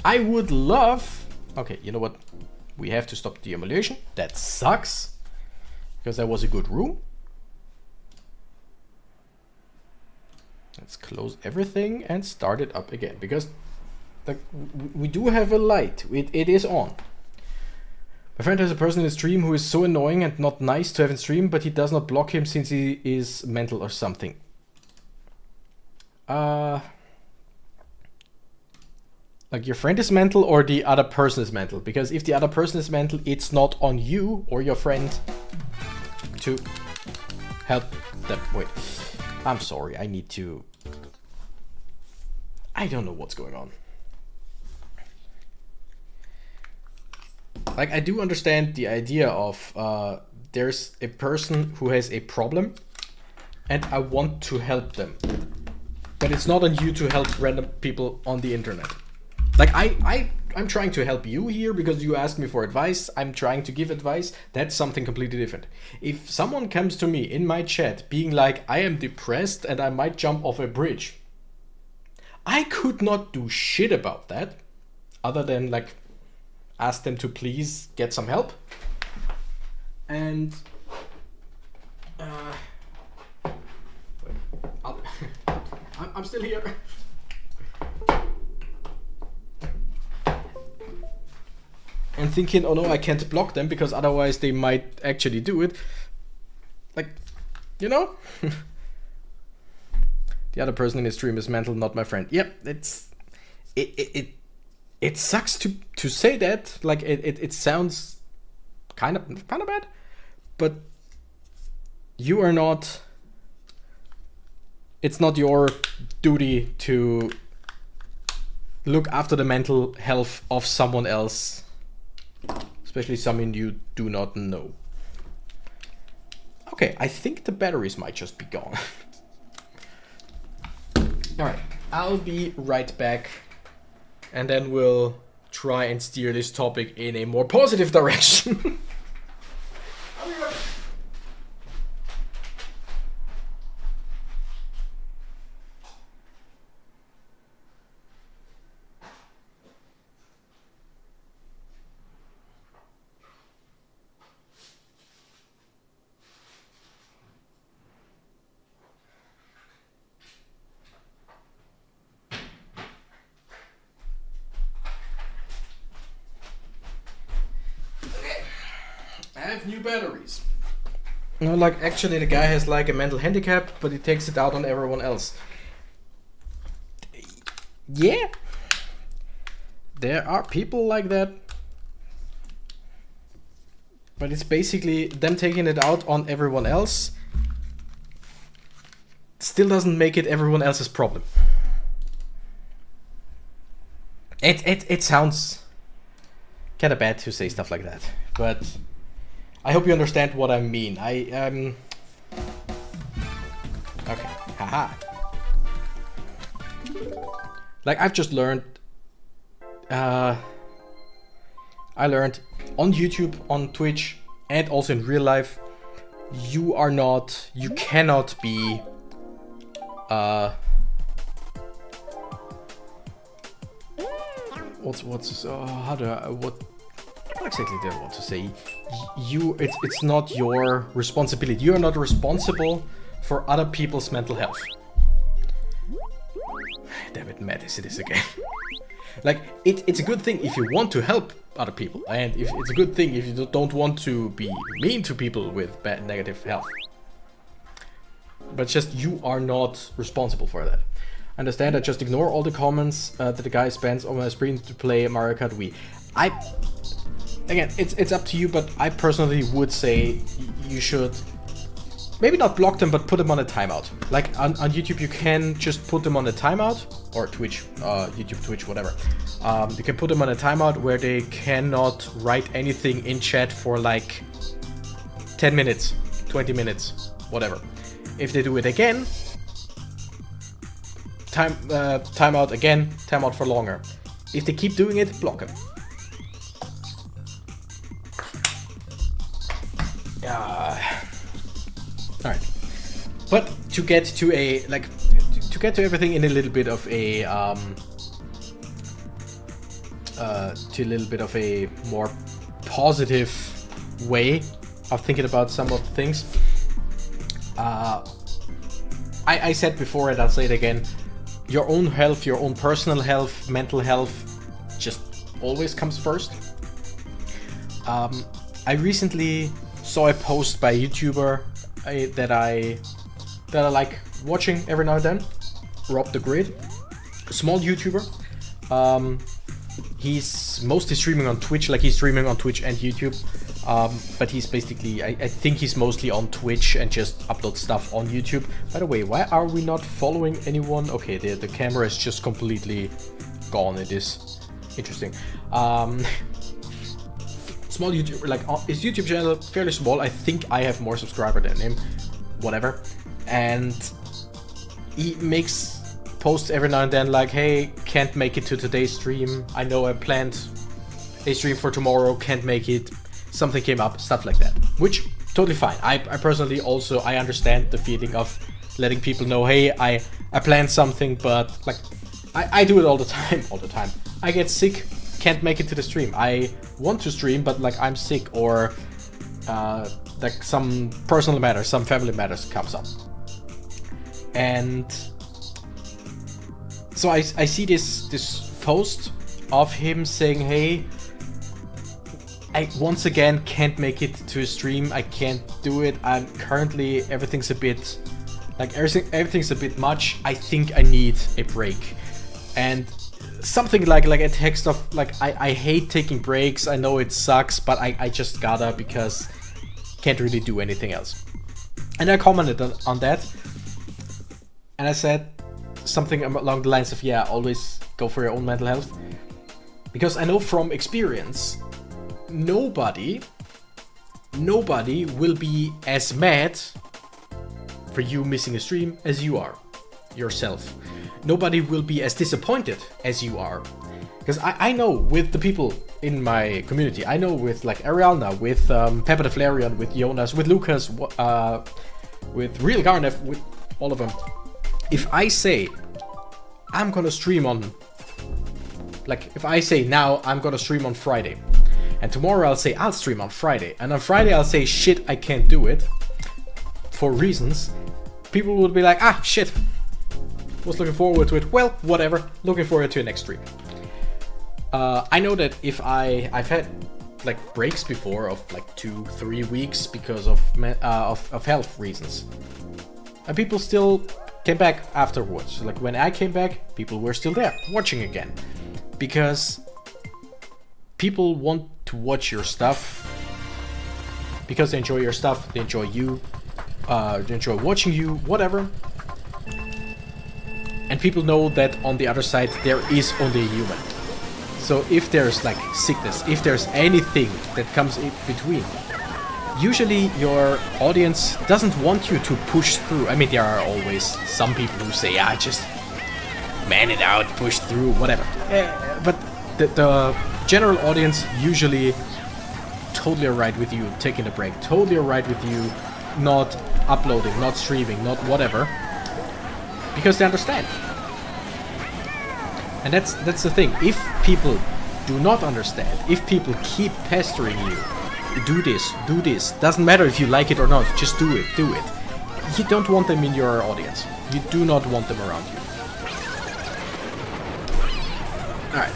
I would love... Okay, you know what? We have to stop the emulation. That sucks. Because that was a good room. Let's close everything and start it up again. Because we do have a light. It is on. My friend has a person in his stream who is so annoying and not nice to have in stream, but he does not block him since he is mental or something. Like your friend is mental or the other person is mental? Because if the other person is mental, it's not on you or your friend to help them. Wait, I'm sorry, I need to... I don't know what's going on. Like, I do understand the idea of there's a person who has a problem and I want to help them. But it's not on you to help random people on the internet. Like, I'm trying to help you here because you asked me for advice. I'm trying to give advice. That's something completely different. If someone comes to me in my chat being like, I am depressed and I might jump off a bridge, I could not do shit about that other than like ask them to please get some help. And I'm still here. And thinking, oh no, I can't block them because otherwise they might actually do it. Like, you know? The other person in the stream is mental, not my friend. Yep, it sucks to say that. Like it sounds kind of bad, but you are not. It's not your duty to look after the mental health of someone else, especially someone you do not know. Okay, I think the batteries might just be gone. Alright, I'll be right back and then we'll try and steer this topic in a more positive direction. I'll be right back. I have new batteries. No, like actually the guy has like a mental handicap, but he takes it out on everyone else. Yeah. There are people like that. But it's basically them taking it out on everyone else. Still doesn't make it everyone else's problem. It sounds kind of bad to say stuff like that, but I hope you understand what I mean. Okay, haha. Like I've just learned I learned on YouTube, on Twitch, and also in real life, you cannot be what exactly do I want to say? It's not your responsibility. You are not responsible for other people's mental health. Damn it, mad as it is again. Like, it's a good thing if you want to help other people, and if it's a good thing if you don't want to be mean to people with bad negative health. But just you are not responsible for that. Understand that, just ignore all the comments that the guy spends on my screen to play Mario Kart Wii. Again, it's up to you, but I personally would say you should maybe not block them, but put them on a timeout. Like on YouTube, you can just put them on a timeout, or Twitch, YouTube, Twitch, whatever. You can put them on a timeout where they cannot write anything in chat for like 10 minutes, 20 minutes, whatever. If they do it again, timeout again, timeout for longer. If they keep doing it, block them. Alright. But to get to everything in a little bit of a more positive way of thinking about some of the things. I said before, and I'll say it again, your own health, your own personal health, mental health just always comes first. I recently saw a post by a YouTuber that I like watching every now and then, Rob the Grid, a small YouTuber. He's mostly streaming on Twitch, like he's streaming on Twitch and YouTube, but he's basically, I think he's mostly on Twitch and just uploads stuff on YouTube. By the way, why are we not following anyone? Okay, the camera is just completely gone. It is interesting. Small YouTuber, like his YouTube channel, fairly small. I think I have more subscribers than him, whatever. And he makes posts every now and then like, hey, can't make it to today's stream. I know I planned a stream for tomorrow, can't make it. Something came up, stuff like that. Which, totally fine. I personally also, I understand the feeling of letting people know, hey, I planned something, but like, I do it all the time. I get sick, can't make it to the stream. I want to stream, but like I'm sick, or like some personal matters, some family matters comes up. And so I see this post of him saying, hey, I once again can't make it to a stream. I can't do it. I'm currently, everything's a bit much. I think I need a break. And something like a text of like, I hate taking breaks. I know it sucks, but I just gotta, because can't really do anything else. And I commented on that. And I said something along the lines of, yeah, always go for your own mental health. Because I know from experience, nobody will be as mad for you missing a stream as you are yourself. Nobody will be as disappointed as you are. Because I know with the people in my community, I know with like Arielna, with Pepper the Flareon, with Jonas, with Lucas, with Real Garnef, with all of them. If I say I'm gonna stream on, like if I say now I'm gonna stream on Friday, and tomorrow I'll say I'll stream on Friday, and on Friday I'll say shit, I can't do it for reasons, people would be like, ah shit, was looking forward to it, well whatever, looking forward to the next stream. I know that if I've had like breaks before of like 2-3 weeks because of health reasons, and people still came back afterwards. Like when I came back, people were still there watching again, because people want to watch your stuff because they enjoy your stuff, they enjoy you, they enjoy watching you, whatever. And people know that on the other side there is only a human. So if there's like sickness, if there's anything that comes in between, usually your audience doesn't want you to push through. I mean, there are always some people who say, yeah, just man it out, push through, whatever. But general audience usually totally alright with you taking a break, totally alright with you not uploading, not streaming, not whatever, because they understand. And that's the thing. If people do not understand, if people keep pestering you, do this, doesn't matter if you like it or not, just do it. You don't want them in your audience. You do not want them around you. Alright.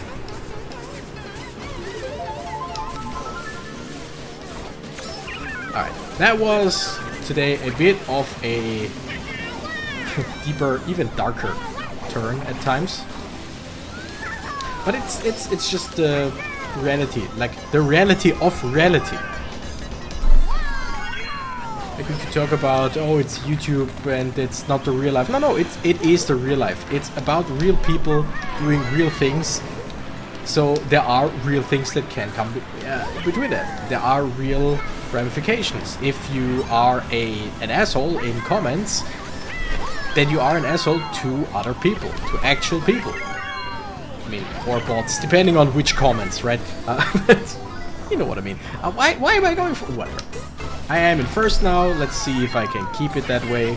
Alright, that was today a bit of a deeper, even darker turn at times. But it's just the reality, like the reality of reality. Like we could talk about, oh, it's YouTube and it's not the real life. No, it is the real life. It's about real people doing real things. So there are real things that can come between that. There are real ramifications. If you are an asshole in comments, then you are an asshole to other people, to actual people. I mean, or bots, depending on which comments, right? You know what I mean. Why am I going for... whatever. I am in first now. Let's see if I can keep it that way.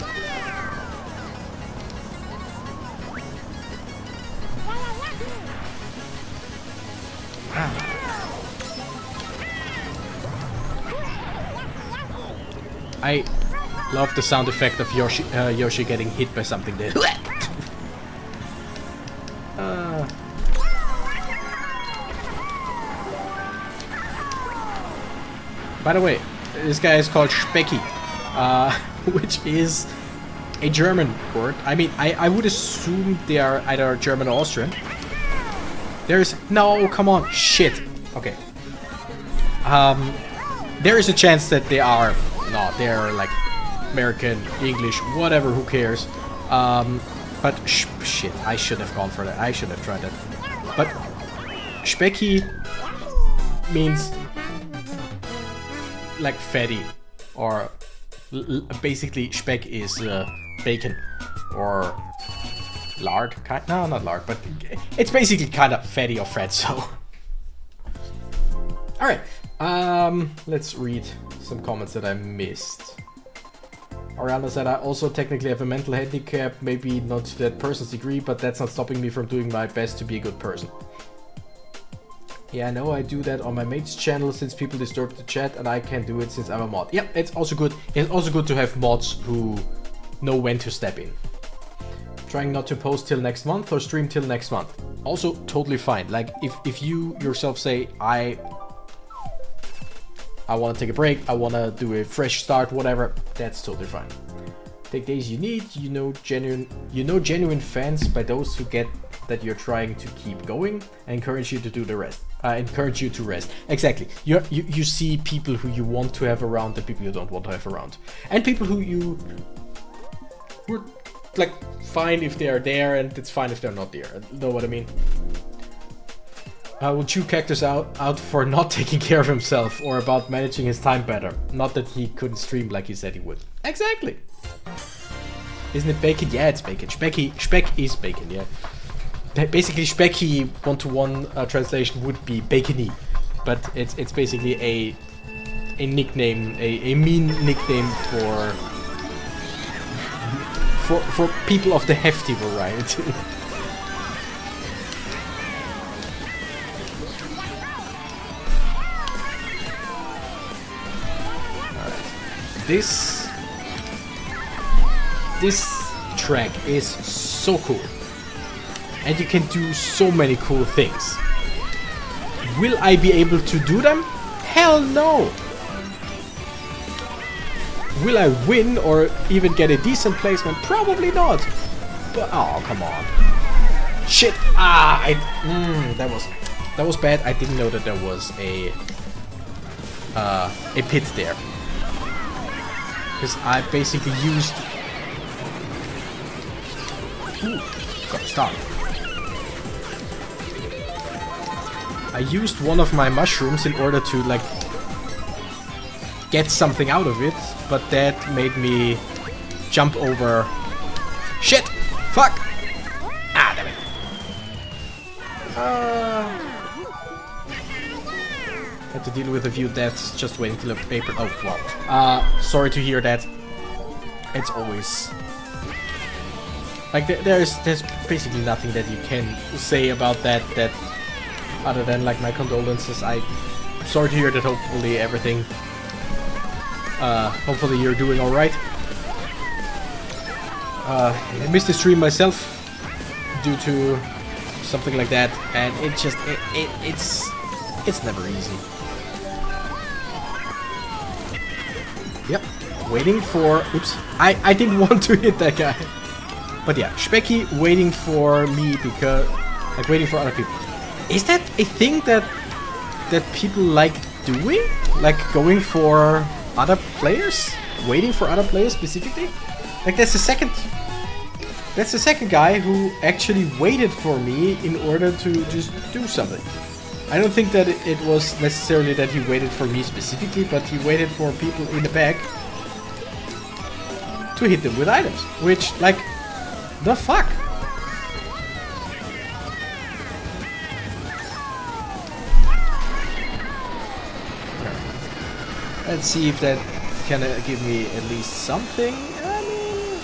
I love the sound effect of Yoshi getting hit by something there. By the way, this guy is called Specki, which is a German word. I mean, I would assume they are either German or Austrian. There's... no, come on, shit. Okay. There is a chance that they are... no, they're like American, English, whatever, who cares. But shit, I should have gone for that. I should have tried that. But Specki means like fatty, or basically Speck is bacon or lard. No, not lard, but it's basically kind of fatty or fat. So, all right, let's read some comments that I missed. Ariana said, I also technically have a mental handicap, maybe not to that person's degree, but that's not stopping me from doing my best to be a good person. Yeah, I know I do that on my mate's channel since people disturb the chat, and I can do it since I'm a mod. Yeah, it's also good. It's also good to have mods who know when to step in. Trying not to post till next month or stream till next month. Also totally fine. Like if you yourself say, I want to take a break, I want to do a fresh start, whatever, that's totally fine. Take days you need, you know genuine fans by those who get that you're trying to keep going and encourage you to do the rest. Encourage you to rest. Exactly. You see people who you want to have around and people you don't want to have around. And people who are like fine if they are there and it's fine if they're not there. Know what I mean? Will chew Cactus out for not taking care of himself or about managing his time better. Not that he couldn't stream like he said he would. Exactly. Isn't it bacon? Yeah, it's bacon. Speck is bacon, yeah. Basically, Specki one-to-one translation would be bacony, but it's basically a nickname, a mean nickname for people of the hefty variety. This track is so cool. And you can do so many cool things. Will I be able to do them? Hell no! Will I win or even get a decent placement? Probably not. But oh, come on. Shit! That was bad. I didn't know that there was a pit there. Because I basically used... Ooh, gotta stop. I used one of my mushrooms in order to, like, get something out of it, but that made me jump over... Shit! Fuck! Ah, damn it. Had to deal with a few deaths just waiting till the paper. Oh, wow. Sorry to hear that. It's always... Like, there's basically nothing that you can say about that other than, like, my condolences. I'm sorry to hear that. Hopefully everything... hopefully you're doing alright. I missed the stream myself due to something like that, and it's never easy. Yep, waiting for... Oops, I didn't want to hit that guy. But yeah, Specky waiting for me because... Like, waiting for other people. Is that a thing that people like doing? Like, going for other players? Waiting for other players specifically? Like, that's the second guy who actually waited for me in order to just do something. I don't think that it was necessarily that he waited for me specifically, but he waited for people in the back to hit them with items. Which, like, the fuck? Let's see if that can give me at least something. I mean,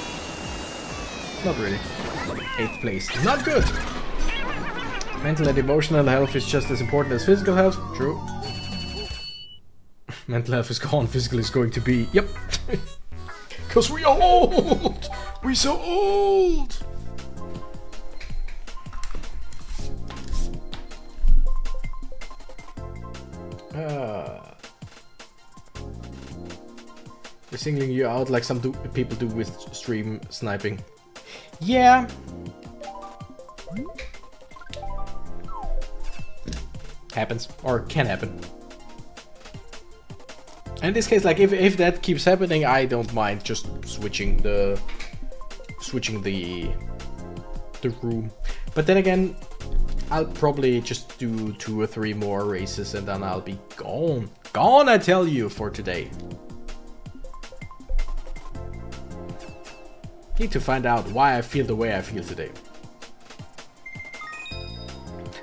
not really. 8th place. Not good! Mental and emotional health is just as important as physical health. True. Mental health is gone, physical is going to be. Yep. Because we are old! We're so old! We're singling you out like some people do with stream sniping. Yeah. Happens. Or can happen. In this case, like, if that keeps happening, I don't mind just switching the room. But then again, I'll probably just do 2 or 3 more races and then I'll be gone. Gone, I tell you, for today. Need to find out why I feel the way I feel today.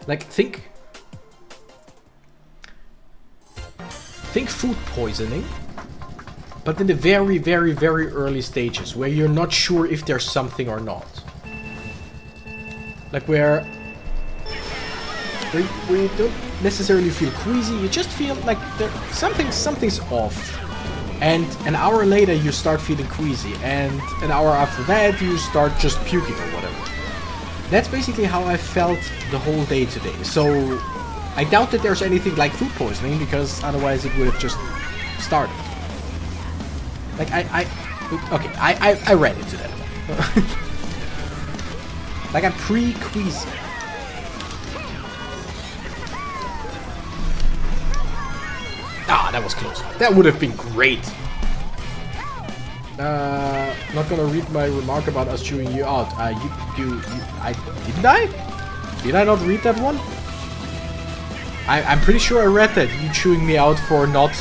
Like, think food poisoning, but in the very, very, very early stages where you're not sure if there's something or not. Like where you don't necessarily feel queasy, you just feel like something's off. And an hour later you start feeling queasy, and an hour after that you start just puking or whatever. That's basically how I felt the whole day today. So I doubt that there's anything like food poisoning, because otherwise it would have just started. Like I read into that. Like I'm pre-queasy. Ah, that was close. That would have been great. Not gonna read my remark about us chewing you out. Did I not read that one? I'm pretty sure I read that. You chewing me out for not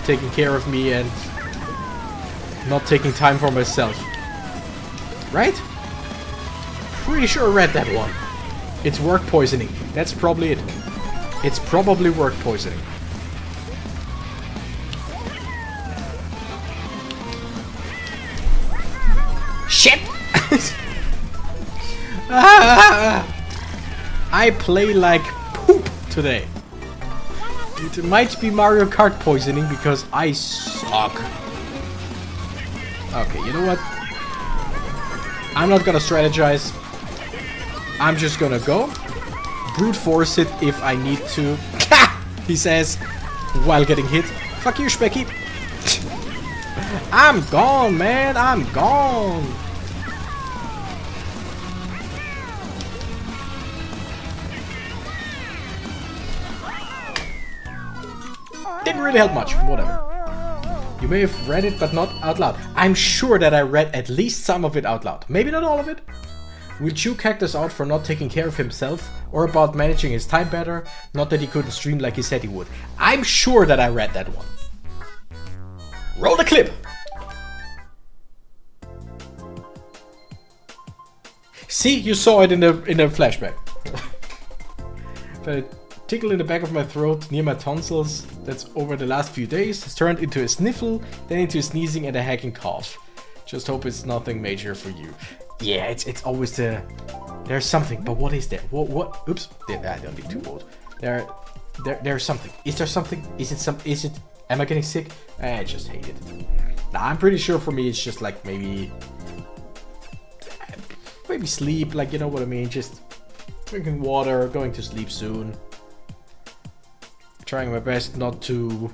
taking care of me and not taking time for myself. Right? Pretty sure I read that one. It's work poisoning. That's probably it. It's probably work poisoning. Shit! I play like poop today. It might be Mario Kart poisoning because I suck. Okay, you know what? I'm not gonna strategize. I'm just gonna go. Brute force it if I need to. He says, while getting hit. Fuck you, Specky. I'm gone, man. I'm gone. Didn't really help much. Whatever. You may have read it, but not out loud. I'm sure that I read at least some of it out loud. Maybe not all of it. Will chew Cactus out for not taking care of himself, or about managing his time better? Not that he couldn't stream like he said he would. I'm sure that I read that one. Roll the clip! See, you saw it in the flashback. But tickle in the back of my throat near my tonsils that's over the last few days has turned into a sniffle, then into a sneezing and a hacking cough. Just hope it's nothing major for you. Yeah, it's always the... There's something, but what is there? What? Oops, I don't need too old. There's something. Is there something? Is it... Am I getting sick? I just hate it. Nah, I'm pretty sure for me it's just like maybe sleep, like, you know what I mean? Just drinking water, going to sleep soon. Trying my best not to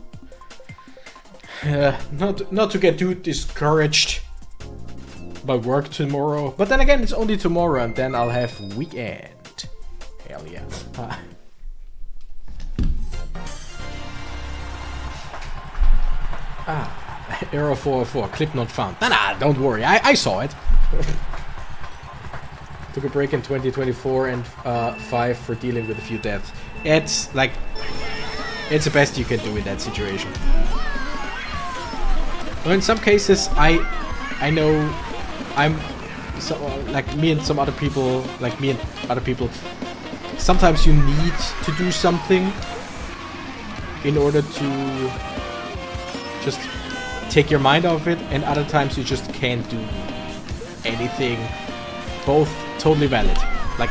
not to get too discouraged by work tomorrow. But then again, it's only tomorrow and then I'll have weekend. Hell yeah. Error 404, clip not found. Nah, don't worry, I saw it. Took a break in 2024 and 5 for dealing with a few deaths. It's like, it's the best you can do in that situation. Well, in some cases, I know I'm so, like me and other people, sometimes you need to do something in order to just take your mind off it, and other times you just can't do anything. Both totally valid, like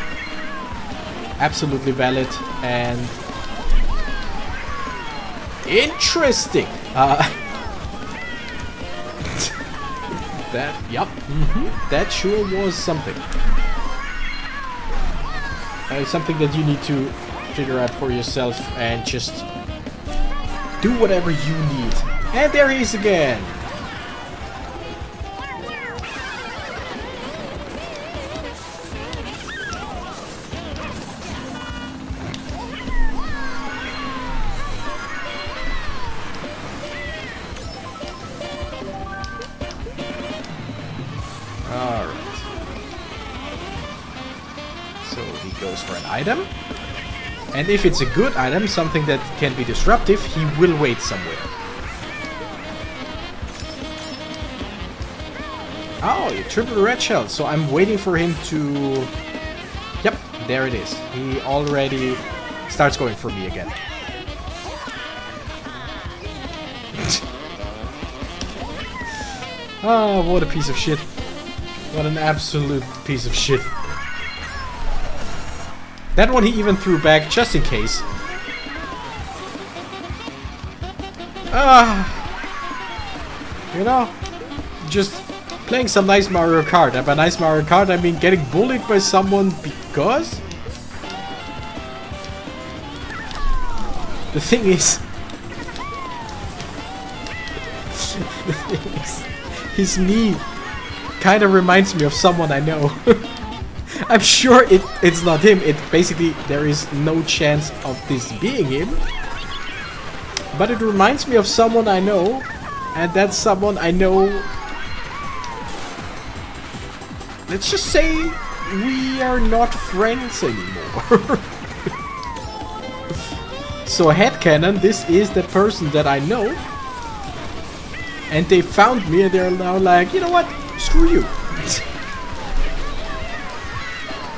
absolutely valid and interesting. That sure was something. Something that you need to figure out for yourself and just do whatever you need. And there he is again. Alright. So he goes for an item. And if it's a good item, something that can be disruptive, he will wait somewhere. Oh, you triple red shell. So I'm waiting for him to... Yep, there it is. He already starts going for me again. Oh, what a piece of shit. What an absolute piece of shit. That one he even threw back just in case. You know, just playing some nice Mario Kart. And by nice Mario Kart, I mean getting bullied by someone because... The thing is... his knee kind of reminds me of someone I know. I'm sure it's not him. It basically, there is no chance of this being him. But it reminds me of someone I know. And that someone I know... Let's just say we are not friends anymore. So headcanon, this is the person that I know. And they found me and they're now like, you know what? Screw you.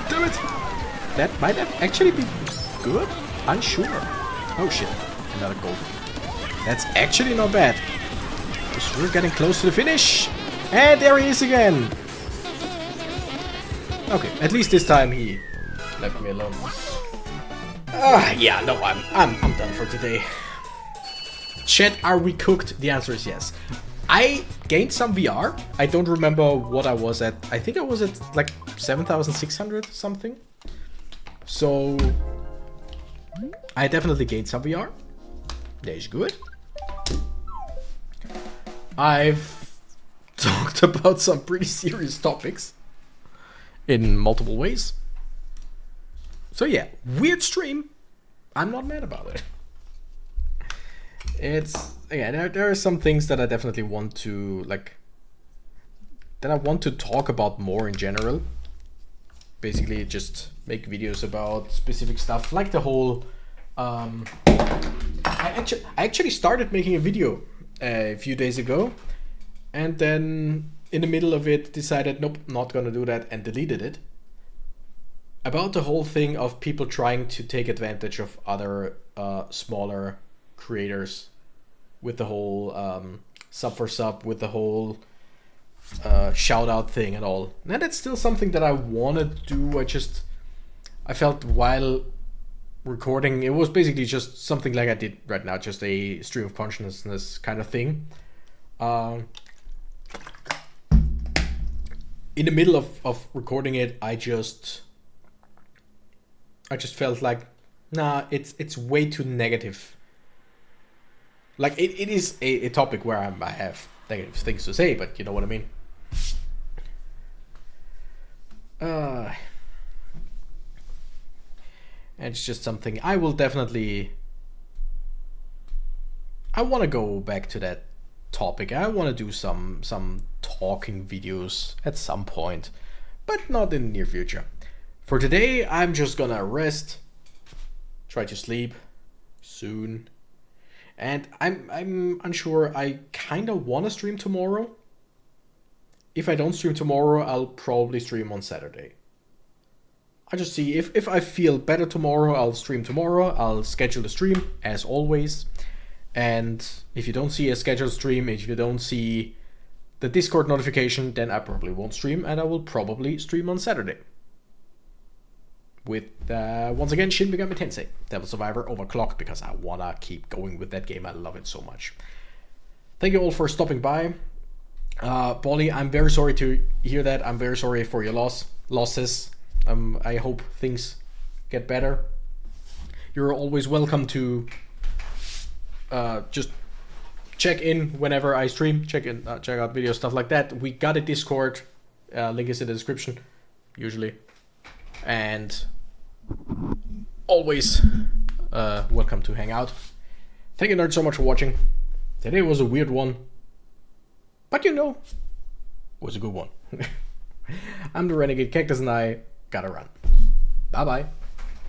Damn it. That might have actually been good. Unsure. Oh shit. Another gold. That's actually not bad. Because we're getting close to the finish. And there he is again. Okay, at least this time he left me alone. Yeah, no, I'm done for today. Chat, are we cooked? The answer is yes. I gained some VR. I don't remember what I was at. I think I was at like 7,600 something. So I definitely gained some VR. That is good. I've talked about some pretty serious topics in multiple ways. So yeah, weird stream. I'm not mad about it. It's, again, there are some things that I definitely want to, like, that I want to talk about more in general. Basically, just make videos about specific stuff, like the whole, I actually started making a video a few days ago, and then in the middle of it decided, nope, not gonna do that, and deleted it. about the whole thing of people trying to take advantage of other smaller creators with the whole sub for sub, with the whole shout out thing and all. And that's still something that I want to do. I felt while recording, it was basically just something like I did right now, just a stream of consciousness kind of thing. In the middle of recording it, I just felt like, nah, it's way too negative. Like it is a topic where I have negative things to say, but you know what I mean. And it's just something I will definitely. I want to go back to that topic. I want to do some talking videos at some point, but not in the near future. For today, I'm just gonna rest, try to sleep soon, and I'm unsure. I kind of want to stream tomorrow. If I don't stream tomorrow, I'll probably stream on Saturday. I'll just see if I feel better tomorrow, I'll stream tomorrow. I'll schedule the stream as always. And if you don't see a scheduled stream, if you don't see the Discord notification, then I probably won't stream, and I will probably stream on Saturday. With, once again, Shin Megami Tensei, Devil Survivor Overclocked, because I wanna keep going with that game. I love it so much. Thank you all for stopping by. Bolly, I'm very sorry to hear that. I'm very sorry for your losses. I hope things get better. You're always welcome to just check in whenever I stream, check out videos, stuff like that. We got a Discord, link is in the description, usually. And always welcome to hang out. Thank you, nerds, so much for watching. Today was a weird one, but you know, it was a good one. I'm the Renegade Cactus, and I gotta run. Bye bye.